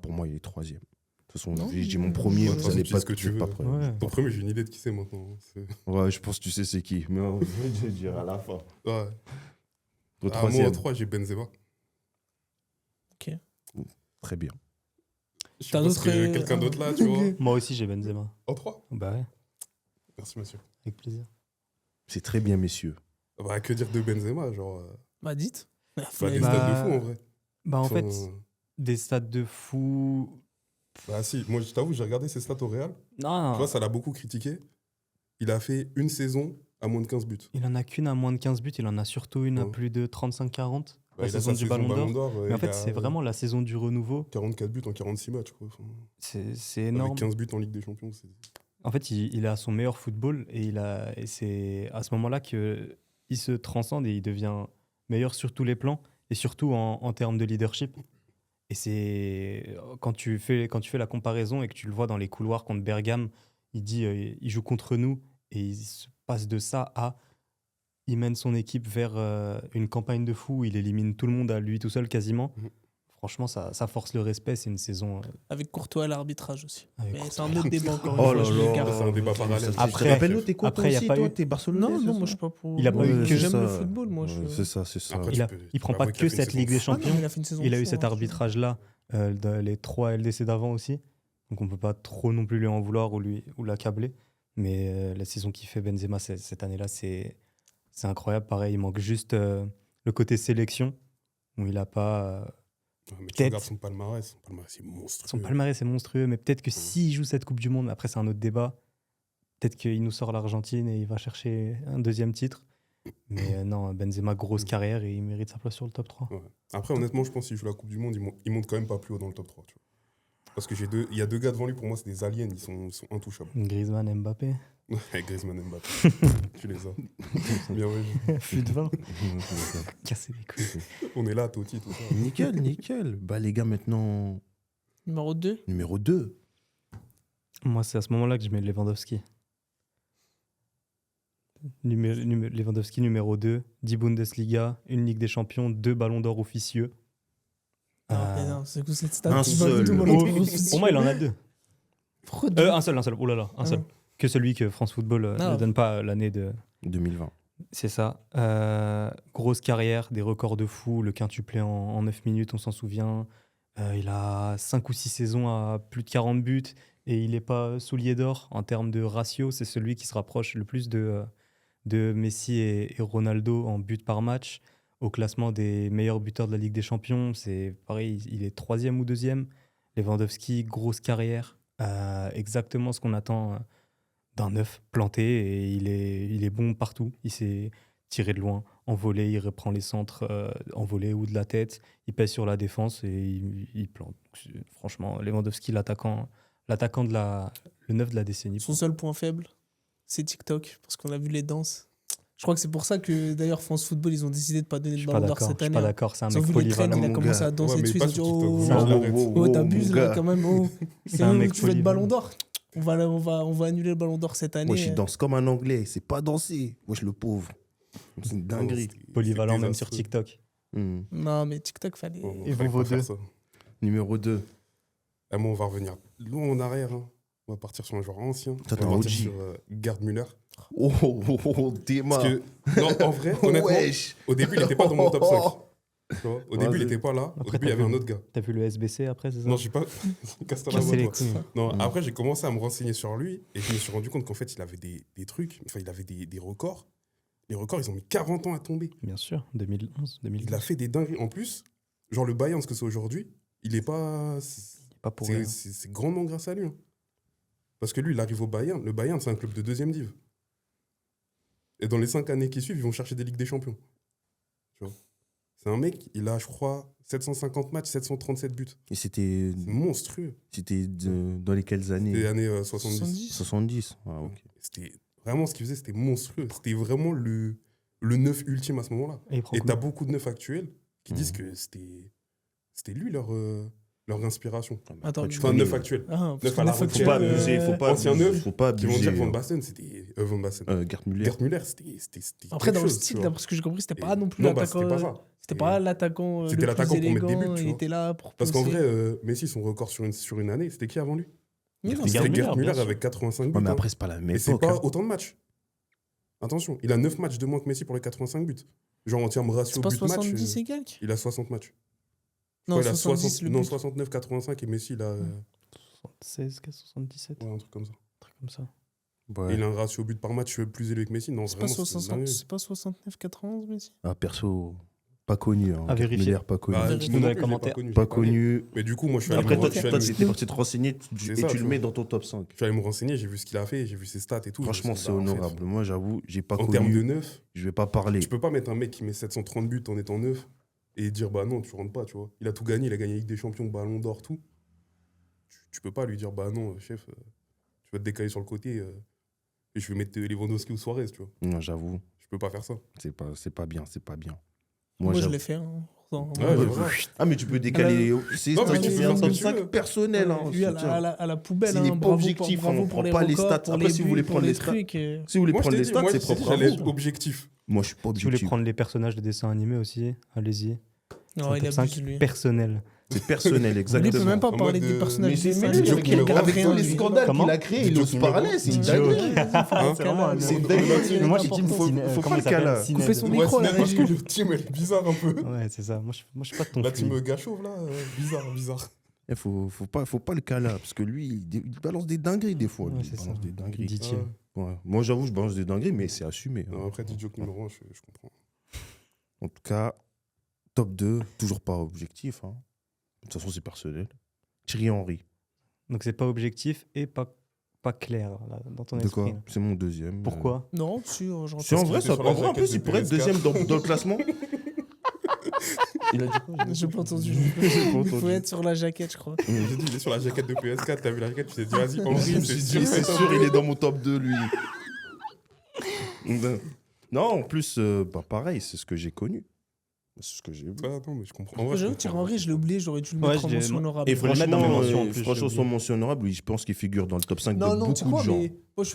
Speaker 4: Pour moi, il est troisième. De toute façon,
Speaker 2: Non,
Speaker 4: j'ai mon
Speaker 2: mais-
Speaker 4: premier.
Speaker 2: Ouais,
Speaker 4: Vous
Speaker 5: tu
Speaker 4: allez
Speaker 5: dis
Speaker 4: pas
Speaker 5: ce que tu
Speaker 4: vous êtes pas
Speaker 5: veux.
Speaker 4: prêts.
Speaker 1: Ouais.
Speaker 5: Ton premier, j'ai une idée de qui c'est maintenant.
Speaker 4: Ouais, je pense que tu sais c'est qui. Mais je vais dire à la fin.
Speaker 5: Ouais.
Speaker 4: Au
Speaker 5: Moi,
Speaker 4: troisième.
Speaker 5: en 3, j'ai Benzema.
Speaker 4: Très bien.
Speaker 5: Je
Speaker 2: T'as
Speaker 5: pense
Speaker 2: d'autres,
Speaker 5: que quelqu'un d'autre là, tu vois.
Speaker 1: Moi aussi, j'ai Benzema.
Speaker 5: En 3.
Speaker 1: Bah ouais,
Speaker 5: Merci, monsieur.
Speaker 1: avec plaisir.
Speaker 4: C'est très bien, messieurs.
Speaker 5: Bah, que dire de Benzema, genre.
Speaker 2: Bah, dites.
Speaker 5: Bah, des
Speaker 1: Bah,
Speaker 5: stats de fou, en vrai.
Speaker 1: Bah en
Speaker 5: Enfin,
Speaker 1: fait, des stades de fou,
Speaker 5: Bah si, moi je t'avoue, j'ai regardé ses stats au Real.
Speaker 1: Non,
Speaker 5: Tu vois, ça l'a beaucoup critiqué. Il a fait une saison à moins de 15 buts.
Speaker 1: il en a qu'une à moins de 15 buts, il en a surtout une à
Speaker 5: Ouais.
Speaker 1: plus de 35-40.
Speaker 5: Bah,
Speaker 1: La
Speaker 5: il a
Speaker 1: saison
Speaker 5: sa
Speaker 1: du Ballon d'Or.
Speaker 5: ouais,
Speaker 1: Mais en
Speaker 5: il
Speaker 1: fait,
Speaker 5: a
Speaker 1: c'est vraiment la saison du renouveau.
Speaker 5: 44 buts en 46 matchs. Quoi. Enfin,
Speaker 1: C'est
Speaker 5: avec
Speaker 1: énorme.
Speaker 5: 15 buts en Ligue des Champions.
Speaker 1: En fait, il a son meilleur football et c'est à ce moment-là qu'il se transcende et il devient meilleur sur tous les plans et surtout en termes de leadership. Et c'est quand tu fais la comparaison et que tu le vois dans les couloirs contre Bergame, il dit il joue contre nous et il se passe de ça à il mène son équipe vers une campagne de fou, il élimine tout le monde à lui tout seul quasiment.
Speaker 5: Mhm.
Speaker 1: Franchement, ça force le respect. C'est une saison.
Speaker 2: Avec Courtois à l'arbitrage aussi.
Speaker 1: Avec
Speaker 2: Mais
Speaker 1: Courtois
Speaker 2: c'est un autre débat encore
Speaker 4: Oh
Speaker 2: une
Speaker 4: là
Speaker 2: fois. Je le
Speaker 4: là.
Speaker 2: garde.
Speaker 5: C'est un débat parallèle.
Speaker 1: Après-
Speaker 4: Rappelle-nous, t'es quoi
Speaker 1: après,
Speaker 4: toi
Speaker 1: y a
Speaker 4: aussi,
Speaker 1: pas
Speaker 4: toi
Speaker 1: eu-
Speaker 4: t'es Barcelonais.
Speaker 2: Non,
Speaker 4: c'est
Speaker 2: non,
Speaker 4: ça
Speaker 2: moi je suis pas pour.
Speaker 1: Il a pas
Speaker 2: moi,
Speaker 1: eu que-
Speaker 2: j'aime
Speaker 4: ça.
Speaker 2: le football, moi.
Speaker 4: Ouais, c'est ça, c'est ça.
Speaker 5: Après,
Speaker 1: Il
Speaker 5: tu
Speaker 1: prend
Speaker 5: peux
Speaker 1: pas
Speaker 5: avouer qu'il
Speaker 1: que
Speaker 5: a fait une
Speaker 1: cette
Speaker 5: saison
Speaker 1: Ligue des
Speaker 5: fou.
Speaker 2: Ah non,
Speaker 1: Champions.
Speaker 2: il a fait une saison
Speaker 1: Il a eu
Speaker 2: fou,
Speaker 1: cet
Speaker 2: hein.
Speaker 1: arbitrage-là, dans les 3 LDC d'avant aussi. Donc on peut pas trop non plus lui en vouloir ou l'accabler. Mais la saison qu'il fait Benzema cette année-là, c'est incroyable. Pareil, il manque juste le côté sélection, où il a pas.
Speaker 5: Ouais, mais tu
Speaker 1: Peut-être.
Speaker 5: regardes son palmarès est monstrueux.
Speaker 1: Son palmarès est monstrueux, mais peut-être que s'il joue cette Coupe du Monde, après c'est un autre débat, peut-être qu'il nous sort l'Argentine et il va chercher un deuxième titre. Mais non, Benzema, grosse carrière et il mérite sa place sur le top 3.
Speaker 5: Ouais. Après, honnêtement, je pense que s'il joue la Coupe du Monde, il monte quand même pas plus haut dans le top 3. Tu vois. Parce que il y a deux gars devant lui, pour moi, c'est des aliens, ils sont intouchables.
Speaker 1: Griezmann, Mbappé.
Speaker 5: Griezmann, Mbappé. Tu les as. Bien oui.
Speaker 1: Fut de vin. Casser les couilles.
Speaker 5: On est là, Totti, tout ça.
Speaker 4: Nickel, nickel. Bah les gars, maintenant,
Speaker 2: Numéro 2.
Speaker 4: numéro 2.
Speaker 1: Moi, c'est à ce moment-là que je mets Lewandowski. Lewandowski numéro 2, 10 Bundesliga, une Ligue des Champions, 2 ballons d'or officieux.
Speaker 2: C'est quoi cette stat
Speaker 4: un
Speaker 2: qui
Speaker 4: seul.
Speaker 2: va tout
Speaker 1: Pour
Speaker 2: balancer
Speaker 1: moi, il en a 2.
Speaker 2: Pourquoi deux
Speaker 1: Un seul. Oh là là, un seul. Que celui que France Football
Speaker 2: Ah.
Speaker 1: ne donne pas l'année de.
Speaker 4: 2020.
Speaker 1: C'est ça. Grosse carrière, des records de fou, le quintuplé en 9 minutes, on s'en souvient. Il a 5 ou 6 saisons à plus de 40 buts et il n'est pas soulier d'or en termes de ratio. C'est celui qui se rapproche le plus de Messi et Ronaldo en buts par match. Au classement des meilleurs buteurs de la Ligue des Champions, c'est pareil, il est 3e ou 2e. Lewandowski, grosse carrière, exactement ce qu'on attend d'un neuf planté et il est bon partout. Il s'est tiré de loin, en volée, il reprend les centres en volée ou de la tête, il pèse sur la défense et il plante. Franchement, Lewandowski, l'attaquant le neuf de la décennie.
Speaker 2: Son seul point faible, c'est TikTok, parce qu'on a vu les danses. Je crois que c'est pour ça que d'ailleurs France Football, ils ont décidé de pas donner
Speaker 1: Je
Speaker 2: le
Speaker 1: suis pas
Speaker 2: ballon d'or
Speaker 1: d'accord,
Speaker 2: cette
Speaker 1: je suis
Speaker 2: année.
Speaker 1: pas
Speaker 2: hein.
Speaker 1: d'accord, c'est un
Speaker 2: Ils ont
Speaker 1: mec
Speaker 2: vu les traînes,
Speaker 1: polyvalent.
Speaker 2: il a
Speaker 4: mon
Speaker 2: commencé
Speaker 4: gars.
Speaker 2: à danser
Speaker 5: Ouais, mais
Speaker 2: dessus, ils
Speaker 5: pas
Speaker 2: ont dit
Speaker 5: sur
Speaker 2: oh,
Speaker 5: TikTok.
Speaker 1: Ça,
Speaker 5: Ça, j'arrête.
Speaker 2: oh, t'abuses
Speaker 4: mon
Speaker 2: là
Speaker 4: gars.
Speaker 2: quand même. Oh.
Speaker 1: C'est un mec
Speaker 2: Tu veux le
Speaker 1: polyvalent.
Speaker 2: ballon d'or on va annuler le ballon d'or cette année.
Speaker 4: Moi, je danse comme un Anglais. C'est pas danser. Moi, je le pauvre. C'est une dinguerie.
Speaker 1: Polyvalent même sur TikTok.
Speaker 2: Non, mais TikTok, fallait.
Speaker 1: Et vous, vos deux?
Speaker 4: Numéro 2.
Speaker 5: Ah, moi, on va revenir loin en arrière. Hein. On va partir sur un joueur ancien.
Speaker 4: Toi, t'es
Speaker 5: On va
Speaker 4: un
Speaker 5: partir
Speaker 4: OG.
Speaker 5: sur Gerd Müller.
Speaker 4: Oh, Théma.
Speaker 5: Parce que, non, en vrai, honnêtement,
Speaker 4: Wesh.
Speaker 5: au début, il n'était pas dans mon top 5. Tu vois, au début, il
Speaker 4: Vas-y.
Speaker 5: n'était pas là. Au
Speaker 1: Après,
Speaker 5: début, il y
Speaker 1: t'as
Speaker 5: avait
Speaker 1: vu-
Speaker 5: un autre gars.
Speaker 1: T'as vu le SBC après, c'est ça?
Speaker 5: Non, j'ai pas. Casse-toi la
Speaker 1: Casser
Speaker 5: voix,
Speaker 1: les
Speaker 5: toi.
Speaker 1: couilles.
Speaker 5: Non,
Speaker 4: Mm.
Speaker 5: après, j'ai commencé à me renseigner sur lui et je me suis rendu compte qu'en fait, il avait des trucs. Enfin, il avait des records. Les records, ils ont mis 40 ans à tomber.
Speaker 1: Bien sûr, 2011, 2012.
Speaker 5: Il a fait des dingueries. En plus, genre le Bayern, ce que c'est aujourd'hui, il est pas.
Speaker 1: Pas pour rien.
Speaker 5: C'est grandement grâce à lui. Hein. Parce que lui, il arrive au Bayern. Le Bayern, c'est un club de 2e div. Et dans les 5 années qui suivent, ils vont chercher des Ligues des Champions. Tu vois. C'est un mec, il a, je crois, 750 matchs, 737 buts.
Speaker 4: Et c'était
Speaker 5: C'est monstrueux.
Speaker 4: dans lesquelles années
Speaker 5: Des années 70.
Speaker 2: 70.
Speaker 4: 70. Ah, ok.
Speaker 5: C'était vraiment ce qu'il faisait, c'était monstrueux. C'était vraiment le neuf ultime à ce moment-là.
Speaker 1: Et il prend
Speaker 5: Et
Speaker 1: combien
Speaker 5: t'as beaucoup de neufs actuels qui disent que c'était lui leur inspiration.
Speaker 2: Attends,
Speaker 4: Après, tu
Speaker 5: Enfin,
Speaker 4: connais-
Speaker 5: neuf actuels.
Speaker 2: Ah, parce
Speaker 5: Neuf
Speaker 2: qu'on
Speaker 5: à la
Speaker 2: a fait
Speaker 5: retraite.
Speaker 2: que,
Speaker 4: Faut pas abuser, faut pas
Speaker 5: ancien
Speaker 4: abuser.
Speaker 5: neuf
Speaker 4: Faut pas
Speaker 5: Qui vont dire
Speaker 4: abuser.
Speaker 5: Van Basten, c'était Van Basten.
Speaker 4: Gerd Müller.
Speaker 5: Gerd Müller, c'était
Speaker 2: Après, dans
Speaker 5: quelque
Speaker 2: le
Speaker 5: chose,
Speaker 2: style,
Speaker 5: tu vois.
Speaker 2: d'après ce que j'ai compris, c'était
Speaker 5: Et-
Speaker 2: pas non plus
Speaker 5: non, bah,
Speaker 2: l'attaquant.
Speaker 5: c'était pas ça.
Speaker 2: C'était
Speaker 5: Et-
Speaker 2: pas l'attaquant
Speaker 5: C'était
Speaker 2: le
Speaker 5: l'attaquant
Speaker 2: plus
Speaker 5: pour mettre des
Speaker 2: élégant.
Speaker 5: buts, tu
Speaker 2: Il
Speaker 5: vois.
Speaker 2: était là pour
Speaker 5: Parce qu'en
Speaker 2: pousser.
Speaker 5: vrai, Messi, son record sur une année, c'était qui avant lui?
Speaker 2: Oui, non,
Speaker 1: Gerd
Speaker 5: C'était
Speaker 1: Müller,
Speaker 5: Gerd
Speaker 1: bien
Speaker 5: Müller
Speaker 1: sûr.
Speaker 5: avec 85 buts.
Speaker 4: Ouais, mais
Speaker 5: hein.
Speaker 4: après, c'est pas la même
Speaker 5: Et c'est
Speaker 4: époque.
Speaker 5: pas
Speaker 4: hein.
Speaker 5: autant de matchs. Attention, il a 9 matchs de moins que Messi pour les 85 buts. Genre en termes ratio
Speaker 2: c'est pas
Speaker 5: but match,
Speaker 2: 70 et quelques
Speaker 5: il a 60 matchs.
Speaker 2: Non,
Speaker 5: Il a
Speaker 2: 70, le
Speaker 5: non,
Speaker 2: but.
Speaker 5: 69, 85 et Messi, il a
Speaker 1: 76, 77,
Speaker 5: ouais, un truc comme ça.
Speaker 1: un truc comme ça.
Speaker 4: Ouais.
Speaker 5: Et il a un ratio but par match plus élevé que Messi. Non,
Speaker 2: C'est pas
Speaker 5: vraiment,
Speaker 2: 69, c'est pas 69, 91, mais si.
Speaker 4: Ah, perso, Pas connu. Hein.
Speaker 1: À vérifier.
Speaker 4: Miller, pas connu.
Speaker 5: Bah,
Speaker 2: Vérifier.
Speaker 5: moi
Speaker 1: Dans
Speaker 5: non
Speaker 1: les
Speaker 5: plus, je l'ai
Speaker 1: commentaires.
Speaker 5: connu, je
Speaker 4: Pas
Speaker 5: l'ai pas connu.
Speaker 4: connu.
Speaker 5: Mais du coup, moi, je suis allé
Speaker 4: Après,
Speaker 5: me
Speaker 4: toi,
Speaker 5: je suis
Speaker 4: tu
Speaker 5: allé me-
Speaker 4: t'es parti te renseigner
Speaker 5: C'est
Speaker 4: et
Speaker 5: ça,
Speaker 4: tu
Speaker 5: tu
Speaker 4: le mets
Speaker 5: vois.
Speaker 4: dans ton top 5.
Speaker 5: je suis allé me renseigner, j'ai vu ce qu'il a fait, j'ai vu ses stats et tout. je me
Speaker 4: Franchement,
Speaker 5: suis dit,
Speaker 4: c'est
Speaker 5: bah, en fait,
Speaker 4: honorable. Moi, j'avoue, j'ai pas
Speaker 5: En termes de
Speaker 4: connu.
Speaker 5: neuf,
Speaker 4: Je vais pas parler.
Speaker 5: tu peux pas mettre un mec qui met 730 buts en étant neuf et dire bah non, tu rentres pas, tu vois. Il a tout gagné, il a gagné la Ligue des Champions, Ballon d'Or, tout. Tu peux pas lui dire bah non, chef, tu vas te décaler sur le côté et je vais mettre Lewandowski ou Suarez, tu vois.
Speaker 4: Non, j'avoue,
Speaker 5: Je peux pas faire ça.
Speaker 4: c'est pas bien, c'est pas bien.
Speaker 2: Moi, je
Speaker 4: j'avoue-
Speaker 2: l'ai fait. Hein.
Speaker 5: Ouais, voilà.
Speaker 4: Ah, mais tu peux décaler. C'est
Speaker 5: Non, mais
Speaker 2: tu
Speaker 4: c'est
Speaker 2: fais
Speaker 4: un
Speaker 2: ce
Speaker 4: top
Speaker 2: que tu
Speaker 4: 5
Speaker 5: veux.
Speaker 4: personnel. Hein,
Speaker 2: Lui, à
Speaker 4: soutien.
Speaker 2: la poubelle.
Speaker 4: S'il
Speaker 2: hein.
Speaker 4: n'est pas
Speaker 2: Bravo
Speaker 4: objectif,
Speaker 2: bravo
Speaker 4: on
Speaker 2: pour
Speaker 4: prend
Speaker 2: les
Speaker 4: pas les
Speaker 2: records,
Speaker 4: stats.
Speaker 2: pour
Speaker 4: Après,
Speaker 2: les
Speaker 4: si vous
Speaker 2: buts,
Speaker 4: voulez
Speaker 2: pour
Speaker 4: prendre
Speaker 2: les
Speaker 4: les stats,
Speaker 2: trucs.
Speaker 4: Si vous voulez
Speaker 5: Moi, je
Speaker 4: prendre
Speaker 5: t'ai
Speaker 4: les
Speaker 5: dit,
Speaker 4: stats,
Speaker 5: moi,
Speaker 4: c'est
Speaker 5: je t'ai dit,
Speaker 4: propre à
Speaker 5: j'allais
Speaker 4: vous.
Speaker 5: être objectif.
Speaker 4: Moi, je suis pas
Speaker 1: Si vous voulez
Speaker 4: objectif.
Speaker 1: prendre les personnages de dessins animés aussi, allez-y.
Speaker 2: Non,
Speaker 1: C'est un
Speaker 2: il
Speaker 1: top 5
Speaker 2: abuse, lui.
Speaker 1: personnel.
Speaker 4: C'est personnel,
Speaker 2: Lui, il
Speaker 4: exactement.
Speaker 2: peut même pas
Speaker 5: En
Speaker 2: parler
Speaker 5: mode
Speaker 2: des
Speaker 5: de-
Speaker 2: personnages
Speaker 4: Mais c'est
Speaker 2: dessins
Speaker 4: mais
Speaker 2: animés,
Speaker 5: Joke
Speaker 2: il
Speaker 5: numéro
Speaker 2: regarde
Speaker 4: avec
Speaker 2: rien,
Speaker 4: tous les
Speaker 2: lui.
Speaker 4: scandales
Speaker 1: Comment
Speaker 4: qu'il a créés, il
Speaker 5: Joke
Speaker 4: ose
Speaker 5: numéro-
Speaker 4: parler, c'est une
Speaker 1: Joke.
Speaker 4: dinguerie.
Speaker 5: Hein,
Speaker 1: C'est vraiment un-
Speaker 4: C'est une
Speaker 2: Il
Speaker 4: dinguerie.
Speaker 2: est
Speaker 1: Moi,
Speaker 2: n'importe
Speaker 1: je dis
Speaker 2: quoi.
Speaker 1: Ciné-
Speaker 4: faut
Speaker 1: comment
Speaker 4: pas
Speaker 1: il
Speaker 4: le cas, là.
Speaker 1: s'appelle
Speaker 2: Coupez son
Speaker 1: Cinéd.
Speaker 2: micro, là,
Speaker 5: parce que
Speaker 2: Régis.
Speaker 5: le team, elle est bizarre un peu.
Speaker 1: Ouais, c'est ça. Moi, je suis pas de ton
Speaker 5: La
Speaker 1: flux.
Speaker 5: team Gachauve, là, bizarre.
Speaker 4: Faut pas le cas là, parce que lui, il balance des dingueries des fois.
Speaker 1: Ouais,
Speaker 4: lui,
Speaker 1: c'est
Speaker 4: il balance
Speaker 1: ça.
Speaker 4: des dingueries.
Speaker 1: Dit-il.
Speaker 4: Ouais. Moi, j'avoue, je balance des dingueries, mais c'est assumé. hein.
Speaker 5: Non, après, dit joke numéro 1, je comprends.
Speaker 4: En tout cas, top 2, toujours pas objectif. Hein. De toute façon, c'est personnel. Thierry Henry.
Speaker 1: Donc, c'est pas objectif et pas clair là, dans ton
Speaker 4: De
Speaker 1: esprit.
Speaker 4: quoi
Speaker 1: là.
Speaker 4: C'est mon deuxième.
Speaker 1: Pourquoi
Speaker 2: Non, sûr. j'en
Speaker 4: C'est en
Speaker 2: pense
Speaker 4: vrai,
Speaker 5: qu'il
Speaker 4: ça,
Speaker 5: était sur la
Speaker 4: en vrai, en
Speaker 5: jaquette
Speaker 4: plus, il
Speaker 5: de
Speaker 4: pourrait être
Speaker 5: PS4.
Speaker 4: deuxième dans le classement. Il a dit quoi
Speaker 2: pas. J'ai pas entendu. Il faut être sur la jaquette, je crois.
Speaker 5: J'ai dit, il est sur la jaquette de PS4, t'as vu la jaquette, tu t'es dit, vas-y,
Speaker 4: Je me
Speaker 5: Henry,
Speaker 4: suis
Speaker 5: c'est
Speaker 4: dit,
Speaker 5: sûr,
Speaker 4: c'est sûr, il est dans mon top 2, lui. Non, en plus, pareil, c'est ce que j'ai connu. C'est ce que j'ai vu.
Speaker 5: Ah, non, mais je comprends. En vrai, je
Speaker 2: J'avoue,
Speaker 5: comprends.
Speaker 2: Thierry Henry, je l'ai oublié, j'aurais dû le
Speaker 1: Ouais,
Speaker 2: mettre en
Speaker 1: je l'ai-
Speaker 2: mention honorable.
Speaker 4: Et
Speaker 1: faut le mettre dans mes
Speaker 4: franchement,
Speaker 1: mentions, en plus,
Speaker 4: franchement,
Speaker 1: j'ai
Speaker 4: son
Speaker 1: oublié.
Speaker 4: mention honorable, oui, je pense qu'il figure dans le top 5
Speaker 2: Non,
Speaker 4: de
Speaker 2: non, tu
Speaker 4: beaucoup
Speaker 2: crois,
Speaker 4: de gens.
Speaker 2: mais moi,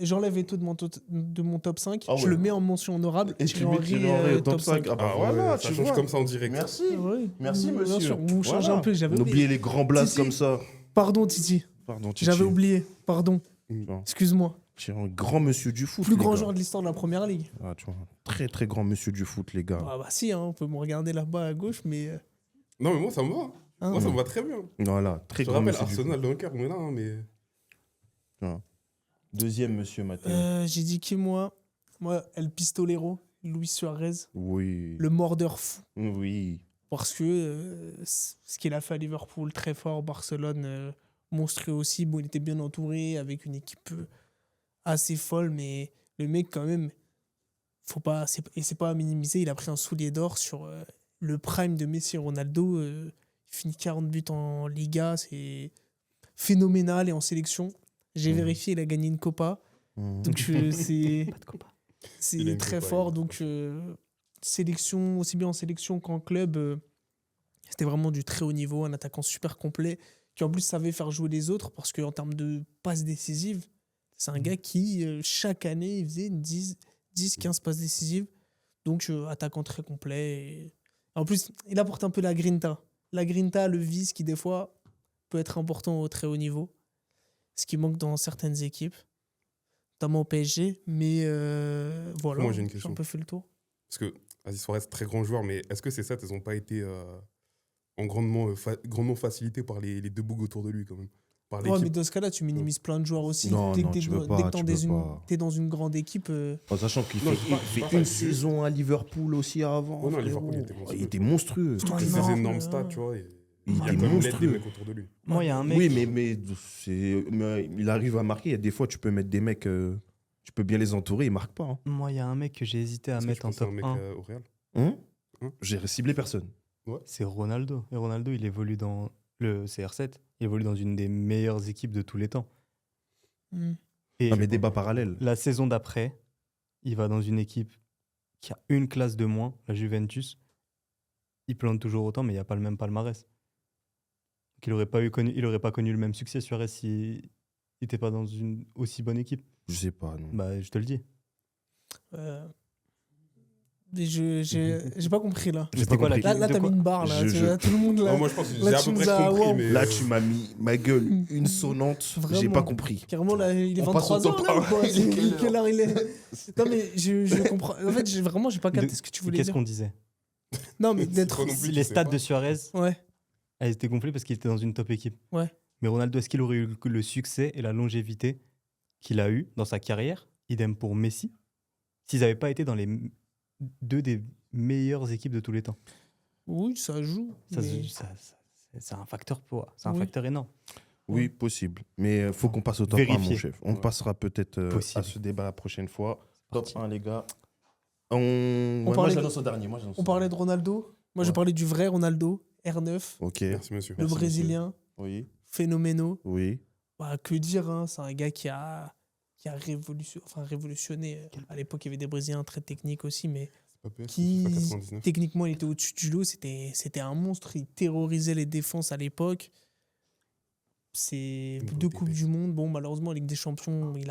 Speaker 2: j'enlève Eto'o de mon top 5,
Speaker 4: Ah
Speaker 2: je
Speaker 4: ouais.
Speaker 2: le mets en mention honorable,
Speaker 4: Et tu mets Thierry Henry au top 5. Ah bah
Speaker 5: Ah ouais,
Speaker 4: voilà,
Speaker 5: ça
Speaker 4: tu
Speaker 5: change
Speaker 4: vois.
Speaker 5: comme ça en direct.
Speaker 4: Merci.
Speaker 2: Ouais.
Speaker 4: Merci,
Speaker 2: Bien
Speaker 4: monsieur.
Speaker 2: sûr, vous changez
Speaker 4: Voilà.
Speaker 2: un peu, j'avais
Speaker 4: On
Speaker 2: oublié.
Speaker 4: oubliait les grands blasts
Speaker 2: Titi.
Speaker 4: comme ça.
Speaker 2: Pardon, Titi,
Speaker 4: Pardon, Titi.
Speaker 2: j'avais oublié, pardon,
Speaker 4: Non,
Speaker 2: excuse-moi.
Speaker 4: Thierry Henry, grand monsieur du foot.
Speaker 2: Plus
Speaker 4: les
Speaker 2: grand
Speaker 4: gars.
Speaker 2: joueur de l'histoire de la Première Ligue.
Speaker 4: Ah, tu vois, très très grand monsieur du foot, les gars.
Speaker 2: Ah bah si, hein, on peut me regarder là-bas à gauche, mais...
Speaker 5: Non, mais moi, ça me va.
Speaker 2: hein,
Speaker 5: Moi, ça me va très bien.
Speaker 4: Voilà, très
Speaker 5: Je te
Speaker 4: grand
Speaker 5: rappelle,
Speaker 4: monsieur du foot.
Speaker 5: Arsenal dans le cœur, on est là, hein, mais.
Speaker 4: Deuxième monsieur Mathieu.
Speaker 2: J'ai dit qui, moi, El Pistolero, Luis Suarez,
Speaker 4: Oui.
Speaker 2: le mordeur fou.
Speaker 4: Oui.
Speaker 2: Parce que ce qu'il a fait à Liverpool, très fort, Barcelone, monstrueux aussi. Bon, il était bien entouré, avec une équipe assez folle, mais le mec, quand même, faut pas, c'est pas à minimiser. Il a pris un soulier d'or sur le prime de Messi et Ronaldo. Il finit 40 buts en Liga, c'est phénoménal. Et en sélection, j'ai vérifié, il a gagné une Copa. Donc, c'est
Speaker 1: Pas de compas.
Speaker 5: Il a
Speaker 2: c'est
Speaker 5: une
Speaker 2: très
Speaker 5: Copa,
Speaker 2: fort.
Speaker 5: il a une
Speaker 2: Donc, sélection, aussi bien en sélection qu'en club, c'était vraiment du très haut niveau. Un attaquant super complet qui, en plus, savait faire jouer les autres parce qu'en termes de passes décisives, c'est un gars qui, chaque année, il faisait une 10-15 passes décisives. Donc, attaquant très complet. Et en plus, il apporte un peu la grinta. La grinta, le vice qui, des fois, peut être important au très haut niveau. Ce qui manque dans certaines équipes, notamment au PSG. Mais voilà,
Speaker 5: Moi, j'ai une
Speaker 2: j'ai
Speaker 5: question.
Speaker 2: un peu fait le tour.
Speaker 5: Parce que Aziz Suarez, très grand joueur, mais est-ce que ces stats, elles n'ont pas été grandement facilitées par les deux bougs autour de lui, quand même? Par
Speaker 2: Ouais, mais
Speaker 5: l'équipe.
Speaker 2: dans ce cas-là, tu minimises plein de joueurs aussi.
Speaker 4: Non,
Speaker 2: dès que
Speaker 4: non,
Speaker 2: t'es
Speaker 4: tu peux
Speaker 2: dès
Speaker 4: pas,
Speaker 2: que
Speaker 4: tu peux pas.
Speaker 2: t'es dans une grande équipe,
Speaker 4: En sachant qu'il
Speaker 5: Non,
Speaker 4: fait,
Speaker 5: je sais
Speaker 4: il
Speaker 5: pas, je sais
Speaker 4: fait
Speaker 5: pas,
Speaker 4: une
Speaker 5: ça existe.
Speaker 4: saison à Liverpool aussi avant.
Speaker 5: Oh non,
Speaker 4: frérot.
Speaker 5: Liverpool, il était monstrueux.
Speaker 4: Il était monstrueux.
Speaker 5: Toutes
Speaker 2: non,
Speaker 5: ces énormes
Speaker 2: mais,
Speaker 5: stats, tu vois.
Speaker 4: Il
Speaker 5: Il y a
Speaker 4: était
Speaker 5: quand même l'aide des
Speaker 4: monstrueux.
Speaker 5: mecs autour de lui.
Speaker 1: Moi, il y a un mec.
Speaker 4: Oui, mais il arrive à marquer. Il y a des fois, tu peux mettre des mecs, tu peux bien les entourer, ils marquent pas. Hein.
Speaker 1: Moi, il y a un mec que j'ai hésité à
Speaker 5: Est-ce que
Speaker 1: mettre
Speaker 5: tu
Speaker 1: en
Speaker 5: penses à
Speaker 1: top
Speaker 5: un mec
Speaker 1: 1.
Speaker 5: au Real?
Speaker 4: Hein
Speaker 5: Hein
Speaker 4: J'ai ciblé personne.
Speaker 1: C'est Ronaldo. Et Ronaldo, il évolue dans le CR7. Il évolue dans une des meilleures équipes de tous les temps. Et
Speaker 4: Ah, mais débat parallèle.
Speaker 1: la saison d'après, il va dans une équipe qui a une classe de moins, la Juventus. Il plante toujours autant, mais il n'y a pas le même palmarès. Donc, il n'aurait pas connu le même succès Suarez s'il n'était pas dans une aussi bonne équipe.
Speaker 4: Je sais pas, non.
Speaker 1: Bah, je te le dis.
Speaker 2: mais j'ai pas compris là.
Speaker 4: J'ai
Speaker 1: C'était
Speaker 4: pas
Speaker 1: quoi la
Speaker 4: compris.
Speaker 2: Là,
Speaker 1: de
Speaker 2: t'as
Speaker 1: quoi
Speaker 2: mis une barre là.
Speaker 4: Je-
Speaker 2: Tout le monde là.
Speaker 5: Non, moi, je pense que j'ai
Speaker 2: Là,
Speaker 5: à
Speaker 2: tu
Speaker 5: peu
Speaker 2: nous
Speaker 5: près
Speaker 2: as-
Speaker 5: compris,
Speaker 2: wow.
Speaker 5: mais.
Speaker 4: Là, tu m'as mis ma gueule une sonnante. J'ai
Speaker 2: Vraiment.
Speaker 4: pas compris.
Speaker 2: Carrément, là, il est
Speaker 4: On passe
Speaker 2: 23
Speaker 4: au
Speaker 2: ans
Speaker 4: top
Speaker 2: là, ou
Speaker 4: 1.
Speaker 2: quoi
Speaker 4: Il est quelle
Speaker 2: Quelle heure il est Non, mais je comprends. En fait, j'ai pas capté
Speaker 1: De-
Speaker 2: ce que tu voulais
Speaker 1: Qu'est-ce
Speaker 2: dire.
Speaker 1: qu'on disait?
Speaker 2: Non, mais
Speaker 5: C'est
Speaker 2: d'être.
Speaker 5: pas non plus,
Speaker 1: Les
Speaker 5: tu sais
Speaker 1: stats
Speaker 5: pas.
Speaker 1: de Suarez,
Speaker 2: Ouais.
Speaker 1: elles étaient gonflées parce qu'il était dans une top équipe.
Speaker 2: Ouais.
Speaker 1: Mais Ronaldo, est-ce qu'il aurait eu le succès et la longévité qu'il a eu dans sa carrière? Idem pour Messi. S'ils n'avaient pas été dans les deux des meilleures équipes de tous les temps.
Speaker 2: Oui, ça joue.
Speaker 1: Ça,
Speaker 2: mais-
Speaker 1: c'est un facteur c'est un
Speaker 2: Oui.
Speaker 1: facteur énorme.
Speaker 4: Oui, possible. Mais il faut qu'on passe au top 1,
Speaker 1: Vérifier.
Speaker 4: mon chef. On
Speaker 5: Ouais.
Speaker 4: passera peut-être
Speaker 1: Possible.
Speaker 4: à ce débat la prochaine fois. Top
Speaker 1: Parti.
Speaker 4: 1, les gars. Moi,
Speaker 2: parlait-
Speaker 4: j'annonce au dernier. Moi, j'annonce
Speaker 2: On
Speaker 4: au
Speaker 2: parlait de
Speaker 4: dernier.
Speaker 2: Ronaldo. Moi, je
Speaker 4: Ouais.
Speaker 2: parlais du vrai Ronaldo, R9,
Speaker 4: Ok.
Speaker 5: Merci, monsieur.
Speaker 2: le
Speaker 4: Merci,
Speaker 2: Brésilien,
Speaker 4: Oui.
Speaker 2: phénoménal.
Speaker 4: Oui.
Speaker 2: Bah, que dire, hein, c'est un gars qui a révolutionné. À l'époque, il y avait des Brésiliens très techniques aussi, mais
Speaker 5: C'est pas PS,
Speaker 2: qui,
Speaker 5: FIFA 99.
Speaker 2: techniquement, il était au-dessus du lot. C'était un monstre. Il terrorisait les défenses à l'époque. C'est
Speaker 5: Gros
Speaker 2: deux
Speaker 5: pépé.
Speaker 2: Coupes du Monde. Bon, malheureusement, Ligue des Champions, il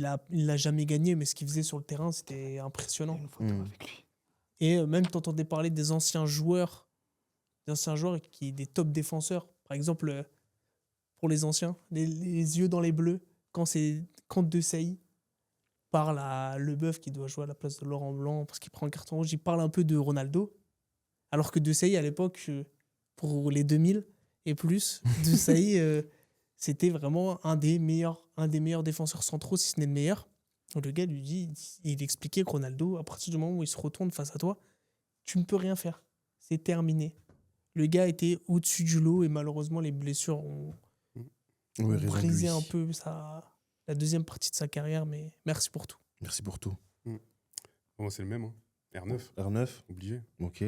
Speaker 2: l'a jamais gagné, mais ce qu'il faisait sur le terrain, c'était impressionnant.
Speaker 1: Une photo
Speaker 4: Mm.
Speaker 1: avec lui.
Speaker 2: Et même, t'entendais parler des anciens joueurs des top défenseurs. Par exemple, pour les anciens, les yeux dans les bleus, quand De Sailly parle à Leboeuf qui doit jouer à la place de Laurent Blanc parce qu'il prend un carton rouge, il parle un peu de Ronaldo. Alors que De Sailly, à l'époque, pour les 2000 et plus, De Sailly, c'était vraiment un des meilleurs défenseurs centraux, si ce n'est le meilleur. Le gars lui dit, il expliquait que Ronaldo, à partir du moment où il se retourne face à toi, tu ne peux rien faire. C'est terminé. Le gars était au-dessus du lot et malheureusement, les blessures ont
Speaker 4: Oui, raison de
Speaker 2: brisé
Speaker 4: lui.
Speaker 2: un peu la deuxième partie de sa carrière, mais merci pour tout.
Speaker 4: Merci pour tout.
Speaker 5: Moi, c'est le même. Hein. R9,
Speaker 4: R9.
Speaker 5: obligé.
Speaker 4: Ok.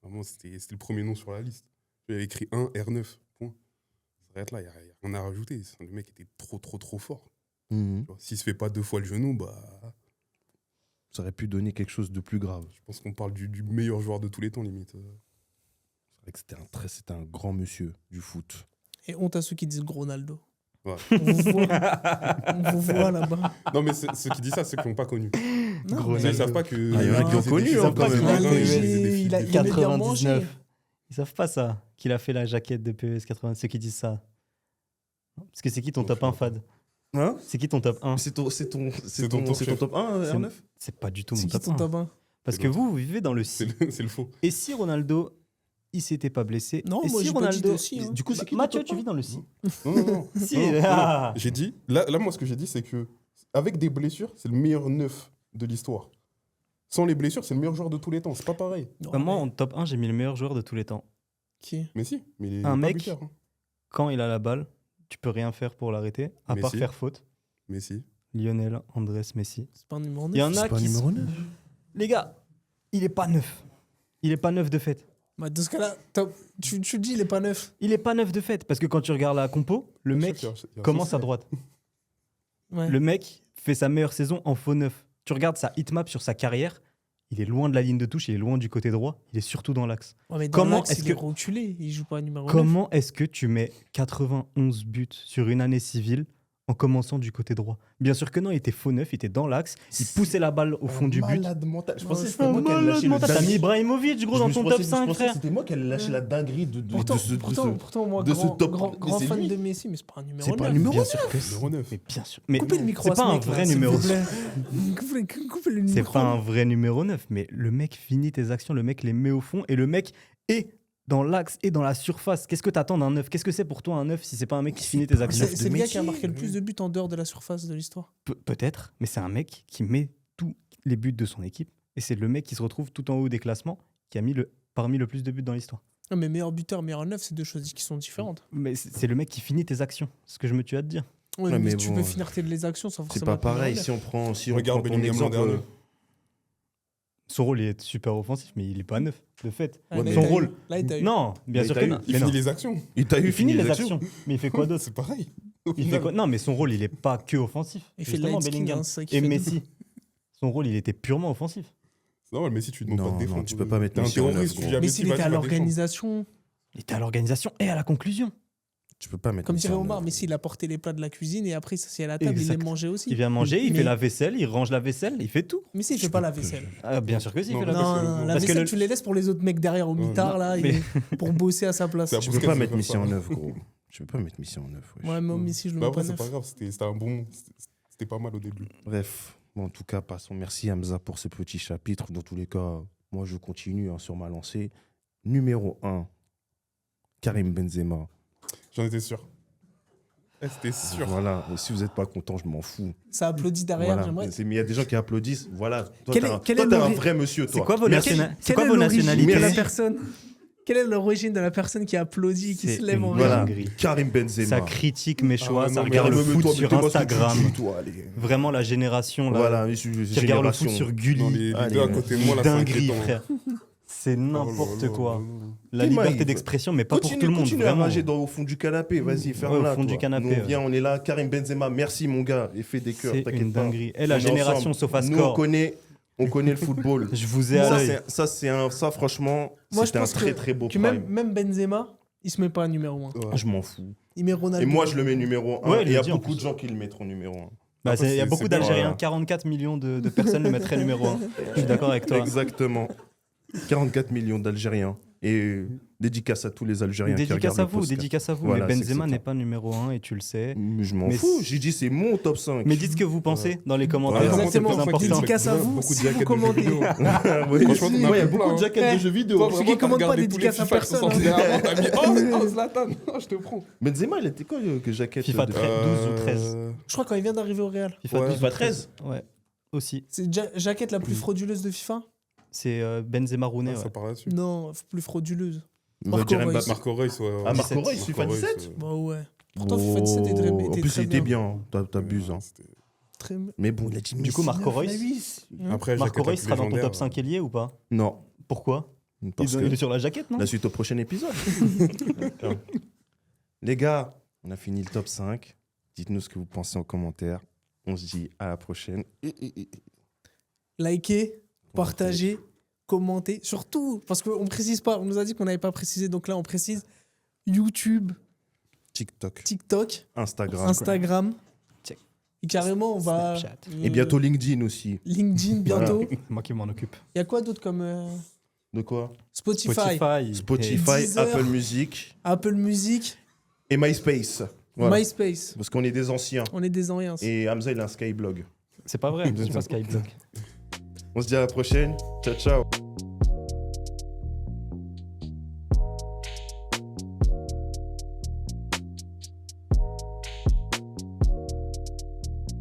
Speaker 5: Vraiment, c'était le premier nom sur la liste. J'avais écrit 1 R9. Point. Ça s'arrête là, il n'y a rien à rajouter. Le mec était trop fort.
Speaker 4: Mhm.
Speaker 5: Tu vois, s'il se fait pas 2 fois le genou, bah,
Speaker 4: Ça aurait pu donner quelque chose de plus grave.
Speaker 5: je pense qu'on parle du meilleur joueur de tous les temps, limite.
Speaker 4: C'est vrai que c'était un grand monsieur du foot.
Speaker 2: Et honte à ceux qui disent Ronaldo.
Speaker 5: Ouais.
Speaker 2: On vous voit là-bas.
Speaker 5: Non, mais ceux qui disent ça, c'est ceux qui l'ont pas connu.
Speaker 2: Non,
Speaker 1: Gros
Speaker 5: Ils
Speaker 2: mais-
Speaker 5: ne savent pas que.
Speaker 4: Ah, il y en a qui ont connu,
Speaker 5: Ils
Speaker 4: hein,
Speaker 5: savent
Speaker 4: quand
Speaker 5: pas
Speaker 4: même.
Speaker 5: que
Speaker 2: Un
Speaker 5: Marin,
Speaker 2: léger,
Speaker 5: il faisait des
Speaker 2: il a-
Speaker 5: fils
Speaker 2: il aimait bien
Speaker 1: 99. Ils savent pas ça, qu'il a fait la jaquette de PES 80, ceux qui disent ça. Parce que c'est qui ton
Speaker 5: Non,
Speaker 1: top
Speaker 5: je
Speaker 1: 1,
Speaker 5: sais
Speaker 1: Fad?
Speaker 4: Hein
Speaker 1: C'est qui ton top 1?
Speaker 4: C'est ton
Speaker 5: top.
Speaker 4: top 1,
Speaker 1: C'est-
Speaker 4: R9
Speaker 1: C'est pas du tout
Speaker 2: C'est
Speaker 1: mon
Speaker 2: qui
Speaker 1: top
Speaker 2: ton
Speaker 1: 1.
Speaker 2: top 1?
Speaker 1: Parce
Speaker 5: C'est
Speaker 1: que
Speaker 5: l'autre.
Speaker 1: vous vivez dans le
Speaker 5: C'est
Speaker 1: si.
Speaker 5: c'est le faux.
Speaker 1: Et si Ronaldo, il s'était pas blessé?
Speaker 2: Non,
Speaker 1: et
Speaker 2: moi,
Speaker 1: si
Speaker 2: j'ai pas dit
Speaker 1: Ronaldo...
Speaker 2: de si, hein.
Speaker 4: Du coup, c'est qui ton
Speaker 1: Mathieu,
Speaker 4: top
Speaker 1: tu
Speaker 4: 1?
Speaker 1: vis dans le si.
Speaker 5: Non.
Speaker 1: Si,
Speaker 5: Non, non.
Speaker 1: ah.
Speaker 5: J'ai dit, là, moi, ce que j'ai dit, c'est que avec des blessures, c'est le meilleur 9 de l'histoire. Sans les blessures, c'est le meilleur joueur de tous les temps. C'est pas pareil.
Speaker 2: Non,
Speaker 1: Bah, moi,
Speaker 2: mais
Speaker 1: en top 1, j'ai mis le meilleur joueur de tous les temps.
Speaker 2: qui?
Speaker 5: Mais si, mais il est
Speaker 1: Un
Speaker 5: pas
Speaker 1: mec-
Speaker 5: buteur, hein.
Speaker 1: Quand il a la balle, tu peux rien faire pour l'arrêter, à part
Speaker 5: Messi.
Speaker 1: faire faute.
Speaker 5: Mais si.
Speaker 1: Lionel Andrés Messi.
Speaker 2: C'est pas un numéro 9.
Speaker 1: Il y en a
Speaker 4: C'est pas
Speaker 1: qui...
Speaker 4: numéro 9.
Speaker 1: Les gars, il est pas neuf. Il est pas neuf de fait.
Speaker 2: Bah, dans ce cas-là, tu dis, il est pas neuf.
Speaker 1: Il est pas neuf de fait, parce que quand tu regardes la compo, le
Speaker 5: Bien
Speaker 1: mec
Speaker 5: sûr qu'il y a un
Speaker 1: commence
Speaker 5: souci.
Speaker 1: à droite.
Speaker 2: Ouais.
Speaker 1: Le mec fait sa meilleure saison en faux neuf. Tu regardes sa hitmap sur sa carrière, il est loin de la ligne de touche, il est loin du côté droit, il est surtout dans l'axe.
Speaker 2: Ouais, mais dans
Speaker 1: Comment
Speaker 2: l'axe,
Speaker 1: est-ce
Speaker 2: il
Speaker 1: que-
Speaker 2: est reculé. Il joue pas numéro 9.
Speaker 1: Comment est-ce que tu mets 91 buts sur une année civile en commençant du côté droit? Bien sûr que non, il était faux neuf, il était dans l'axe, il poussait la balle au fond du but.
Speaker 4: Malade mental. Je
Speaker 2: Ouais,
Speaker 4: pensais que
Speaker 2: c'est
Speaker 4: c'était moi qui allais lâcher le
Speaker 1: T'as mis
Speaker 4: dingue.
Speaker 1: Ibrahimovic, gros,
Speaker 4: Je
Speaker 1: dans
Speaker 4: me
Speaker 1: ton
Speaker 4: pensais-
Speaker 1: top
Speaker 4: je
Speaker 1: 5,
Speaker 4: pensais que
Speaker 1: frère.
Speaker 4: C'était moi qui allais lâcher la dinguerie de
Speaker 2: Pourtant,
Speaker 4: ce-
Speaker 2: pourtant, moi,
Speaker 4: de ce top.
Speaker 2: grand
Speaker 4: Mais c'est
Speaker 2: fan
Speaker 4: lui.
Speaker 2: de Messi, mais c'est pas un numéro
Speaker 4: C'est
Speaker 2: 9.
Speaker 4: pas un numéro
Speaker 1: Bien
Speaker 4: 9.
Speaker 1: sûr que si.
Speaker 5: Numéro 9.
Speaker 1: Mais bien sûr. Mais
Speaker 2: Coupez le micro
Speaker 1: c'est
Speaker 2: à ce
Speaker 1: pas un
Speaker 2: mec, là,
Speaker 1: vrai
Speaker 2: s'il
Speaker 1: numéro
Speaker 2: vous plaît. Coupez le
Speaker 1: C'est
Speaker 2: micro.
Speaker 1: pas un vrai numéro 9, mais le mec finit tes actions, le mec les met au fond et le mec est dans l'axe et dans la surface. Qu'est-ce que t'attends d'un 9? Qu'est-ce que c'est pour toi un 9 si c'est pas un mec qui finit tes actions?
Speaker 2: C'est le gars qui a
Speaker 4: Messi,
Speaker 2: marqué le plus de buts en dehors de la surface de l'histoire.
Speaker 1: Peut-être, mais c'est un mec qui met tous les buts de son équipe et c'est le mec qui se retrouve tout en haut des classements qui a mis parmi le plus de buts dans l'histoire.
Speaker 2: Non, mais meilleur buteur, meilleur 9, c'est deux choses qui sont différentes.
Speaker 1: Mais c'est le mec qui finit tes actions, c'est ce que je me tue à te dire.
Speaker 2: Ouais,
Speaker 4: Ouais,
Speaker 2: mais
Speaker 4: mais
Speaker 2: tu
Speaker 4: bon,
Speaker 2: peux finir les actions sans
Speaker 4: C'est
Speaker 2: forcément.
Speaker 4: pas
Speaker 2: être numéro
Speaker 4: pareil.
Speaker 2: 9.
Speaker 4: Si on prend
Speaker 5: Regarde
Speaker 4: ton
Speaker 5: Bellingham l'an
Speaker 4: exemple.
Speaker 5: dernier.
Speaker 1: Son rôle il est super offensif, mais il est pas neuf, de fait.
Speaker 2: Ah,
Speaker 4: Ouais,
Speaker 2: là,
Speaker 4: mais-
Speaker 2: il
Speaker 1: son
Speaker 2: t'a
Speaker 1: rôle.
Speaker 2: eu. Là, il t'a eu.
Speaker 1: Non, bien
Speaker 4: Mais
Speaker 1: sûr
Speaker 4: t'as
Speaker 1: que
Speaker 4: eu-
Speaker 1: non.
Speaker 5: Il
Speaker 1: Mais
Speaker 5: finit
Speaker 1: non.
Speaker 5: les actions.
Speaker 4: Il t'a eu
Speaker 1: Il finit les actions, mais il fait quoi d'autre?
Speaker 5: C'est pareil. Au
Speaker 1: Il fait
Speaker 5: final.
Speaker 1: quoi? Non, mais son rôle, il est pas que offensif.
Speaker 2: Il fait de
Speaker 1: Justement,
Speaker 2: light skin,
Speaker 1: Bellingham.
Speaker 2: hein, c'est ça qui
Speaker 1: Et
Speaker 2: fait-
Speaker 1: Messi, son rôle, il était purement offensif.
Speaker 5: C'est normal, mais si tu ne demandes pas
Speaker 4: Non,
Speaker 5: de défendre.
Speaker 4: non, tu peux pas mettre
Speaker 5: T'es un
Speaker 4: Messi en
Speaker 5: terroriste,
Speaker 4: neuf,
Speaker 5: tu
Speaker 4: gros.
Speaker 5: dis à
Speaker 2: Mais
Speaker 5: Messi,
Speaker 2: s'il était
Speaker 5: vas-y,
Speaker 2: à
Speaker 5: va défendre.
Speaker 2: l'organisation,
Speaker 1: Il était à l'organisation et à la conclusion.
Speaker 4: Tu peux pas mettre.
Speaker 2: comme
Speaker 4: Messi
Speaker 2: dirait
Speaker 4: en
Speaker 2: Omar,
Speaker 4: neuf.
Speaker 2: Messi, il a porté les plats de la cuisine et après, il s'assied à la table, il
Speaker 1: Exact.
Speaker 2: les mangeait aussi.
Speaker 1: Il vient manger, il
Speaker 2: Mais-
Speaker 1: fait la vaisselle, il range la vaisselle, il fait tout.
Speaker 2: Messi, il fait pas la vaisselle.
Speaker 1: Ah, bien sûr que si, il
Speaker 5: Non,
Speaker 1: fait la
Speaker 5: mais
Speaker 1: vaisselle.
Speaker 2: Non,
Speaker 5: c'est
Speaker 2: non,
Speaker 5: le-
Speaker 2: la
Speaker 1: Parce que
Speaker 2: vaisselle,
Speaker 1: le-
Speaker 2: tu les laisses pour les autres mecs derrière au
Speaker 5: Non,
Speaker 2: mitard, là,
Speaker 1: mais-
Speaker 2: pour bosser à sa place.
Speaker 5: C'est
Speaker 4: Tu
Speaker 5: Busquets,
Speaker 4: peux pas
Speaker 5: il
Speaker 4: mettre
Speaker 5: fait
Speaker 4: Messi
Speaker 5: ça.
Speaker 4: en neuf, gros. Tu peux pas mettre Messi en neuf. wesh.
Speaker 2: Ouais, mais Messi, je le
Speaker 5: Bah
Speaker 2: mets pas
Speaker 5: après, c'est
Speaker 2: neuf.
Speaker 5: pas grave, c'était un bon. C'était pas mal au début.
Speaker 4: Bref, bon, en tout cas, passons. Merci Hamza pour ce petit chapitre. Dans tous les cas, moi, je continue hein, sur ma lancée. Numéro 1, Karim Benzema.
Speaker 5: J'en étais sûr. C'était sûr.
Speaker 4: Voilà. Et si vous n'êtes pas content, je m'en fous.
Speaker 2: Ça applaudit derrière,
Speaker 4: Voilà.
Speaker 2: j'aimerais.
Speaker 4: Mais il y a des gens qui applaudissent. Voilà. Toi,
Speaker 2: Quel
Speaker 4: t'es
Speaker 2: est-
Speaker 4: un,
Speaker 2: quel
Speaker 4: toi,
Speaker 2: est
Speaker 4: t'es un
Speaker 2: l'ori-
Speaker 4: vrai monsieur, toi.
Speaker 1: C'est quoi vos,
Speaker 4: Merci.
Speaker 1: c'est quoi vos nationalités
Speaker 2: de la
Speaker 4: Merci.
Speaker 2: personne Quelle est l'origine de la personne qui applaudit, qui
Speaker 1: C'est
Speaker 2: se lève
Speaker 1: une
Speaker 2: en
Speaker 4: Voilà.
Speaker 2: rire
Speaker 1: dinguerie.
Speaker 4: Karim Benzema.
Speaker 1: Ça critique mes choix,
Speaker 5: Ah ouais,
Speaker 1: ça
Speaker 5: non,
Speaker 1: regarde le
Speaker 4: Regarde-le,
Speaker 1: foot
Speaker 4: toi,
Speaker 1: sur
Speaker 4: mets-toi ce que tu
Speaker 1: Instagram.
Speaker 4: joues, toi, allez.
Speaker 1: Vraiment la génération là,
Speaker 4: Voilà,
Speaker 1: qui regarde le foot sur
Speaker 5: Dans
Speaker 1: Gulli.
Speaker 5: les
Speaker 4: Allez,
Speaker 5: deux à côté de moi, là, c'est
Speaker 1: Dinguerie,
Speaker 5: inquiétant.
Speaker 1: frère. C'est n'importe
Speaker 5: Oh là là
Speaker 1: quoi.
Speaker 5: là là.
Speaker 1: La
Speaker 4: Qui
Speaker 1: liberté
Speaker 4: m'arrive
Speaker 1: d'expression, mais pas pour tout le monde,
Speaker 4: Continue à
Speaker 1: vraiment.
Speaker 4: rager au fond du canapé. Vas-y, ferme-la.
Speaker 1: Ouais, au fond du
Speaker 4: toi.
Speaker 1: canapé,
Speaker 4: Nous, on
Speaker 1: ouais.
Speaker 4: vient, on est là. Karim Benzema, merci, mon gars. Et fais des cœurs,
Speaker 1: C'est une
Speaker 4: t'inquiète pas.
Speaker 1: dinguerie. Et la
Speaker 4: On est
Speaker 1: génération
Speaker 4: ensemble.
Speaker 1: SofaScore.
Speaker 4: Nous, on connaît le football.
Speaker 1: Je vous ai à l'œil.
Speaker 4: Ça, franchement,
Speaker 2: Moi, je
Speaker 4: c'était un
Speaker 2: pense
Speaker 4: très, très beau
Speaker 2: que
Speaker 4: prime.
Speaker 2: même Benzema, il se met pas numéro 1.
Speaker 5: Ouais.
Speaker 4: Je m'en fous.
Speaker 2: Il met Ronaldo.
Speaker 4: Et moi, je le mets numéro 1.
Speaker 1: Ouais,
Speaker 4: et
Speaker 1: il
Speaker 4: il y
Speaker 1: le
Speaker 4: a
Speaker 1: dit, en
Speaker 4: beaucoup
Speaker 1: plus.
Speaker 4: de gens qui le mettront numéro 1.
Speaker 1: Bah, il y a
Speaker 5: c'est-
Speaker 1: beaucoup
Speaker 5: c'est
Speaker 1: d'Algériens,
Speaker 4: bien.
Speaker 1: 44 millions de personnes le mettraient numéro 1. Je suis d'accord avec toi.
Speaker 4: Exactement. 44 millions d'Algériens. Et dédicace à tous les Algériens qui
Speaker 1: Dédicace
Speaker 4: regardent
Speaker 1: à
Speaker 4: le
Speaker 1: vous,
Speaker 4: podcast.
Speaker 1: dédicace à vous.
Speaker 4: Voilà,
Speaker 1: mais
Speaker 4: c'est
Speaker 1: Benzema
Speaker 4: que c'est
Speaker 1: n'est pas numéro 1 et tu le sais.
Speaker 4: Mais je m'en
Speaker 1: Mais
Speaker 4: fous. J'ai dit, c'est mon top 5.
Speaker 1: Mais dites ce que vous pensez dans les commentaires.
Speaker 5: Ouais,
Speaker 1: c'est
Speaker 2: Exactement.
Speaker 1: plus important.
Speaker 2: Dédicace à vous
Speaker 5: Beaucoup de
Speaker 2: si vous
Speaker 5: jaquettes de
Speaker 2: commentez.
Speaker 5: jeux vidéo.
Speaker 4: Ouais,
Speaker 5: Franchement,
Speaker 4: si,
Speaker 5: t'en as
Speaker 4: ouais, il y a
Speaker 5: plein,
Speaker 4: beaucoup de
Speaker 5: hein.
Speaker 4: jaquettes de jeux vidéo.
Speaker 5: Toi,
Speaker 2: Ceux
Speaker 5: vraiment,
Speaker 2: qui
Speaker 5: t'as
Speaker 2: commandent pas
Speaker 5: regardé
Speaker 2: dédicace
Speaker 5: tous les
Speaker 2: à
Speaker 5: FIFA qui sont
Speaker 2: personne,
Speaker 5: sortis
Speaker 2: hein.
Speaker 5: dernièrement, t'as mis oh, Zlatan, oh, je te prends.
Speaker 4: Benzema, il était quoi que jaquette
Speaker 1: FIFA
Speaker 4: de-
Speaker 1: 13, 12 ou 13.
Speaker 2: Je crois quand il vient d'arriver au Real.
Speaker 1: FIFA
Speaker 5: Ouais.
Speaker 1: 12
Speaker 4: FIFA
Speaker 1: ou 13.
Speaker 4: 13.
Speaker 1: Ouais, aussi.
Speaker 2: C'est jaquette la plus frauduleuse de FIFA
Speaker 1: C'est Benzema Rooney.
Speaker 5: Ça
Speaker 1: Ouais.
Speaker 5: part là-dessus.
Speaker 2: Non, plus frauduleuse.
Speaker 4: On va
Speaker 2: Marco
Speaker 4: dire
Speaker 2: Reus.
Speaker 4: Mbappé.
Speaker 5: Marco Reus, ouais.
Speaker 4: Ah, Marco
Speaker 1: 17.
Speaker 4: Reus, FIFA 17.
Speaker 2: Bah ouais. Pourtant, FIFA 17 était très,
Speaker 4: Oh,
Speaker 2: était
Speaker 4: en plus,
Speaker 2: très
Speaker 4: il était
Speaker 2: bien.
Speaker 4: bien. T'abuses. Hein.
Speaker 2: Très...
Speaker 4: Mais bon, il a dit
Speaker 1: Du coup, Marco Reus.
Speaker 5: Après,
Speaker 1: Marco
Speaker 5: jaquette
Speaker 1: Reus sera dans ton
Speaker 5: légendaire,
Speaker 1: top 5 ailier ou pas
Speaker 4: Non.
Speaker 1: Pourquoi
Speaker 4: Parce
Speaker 1: il
Speaker 4: que
Speaker 1: est sur la jaquette, non
Speaker 4: la suite au prochain épisode. Les gars, on a fini le top 5. Dites-nous ce que vous pensez en commentaire. On se dit à la prochaine.
Speaker 2: Likez, partagez, commentez. Surtout, parce qu'on précise pas, on nous a dit qu'on n'avait pas précisé, donc là on précise YouTube,
Speaker 4: TikTok,
Speaker 2: TikTok,
Speaker 4: Instagram.
Speaker 2: Instagram.
Speaker 1: Check.
Speaker 2: Et carrément, on va.
Speaker 1: Snapchat.
Speaker 4: Et bientôt LinkedIn aussi.
Speaker 2: LinkedIn, bientôt.
Speaker 1: Moi qui m'en occupe.
Speaker 2: Il y a quoi d'autre comme
Speaker 4: De quoi
Speaker 2: Spotify,
Speaker 4: Spotify,
Speaker 2: Deezer.
Speaker 4: Apple Music
Speaker 2: Apple Music,
Speaker 4: et MySpace. Voilà.
Speaker 2: MySpace.
Speaker 4: Parce qu'on est des anciens.
Speaker 2: On est des anciens.
Speaker 4: Et Hamza, il a un Skyblog.
Speaker 1: C'est pas vrai, je suis pas Skyblog.
Speaker 4: On se dit à la prochaine. Ciao, ciao.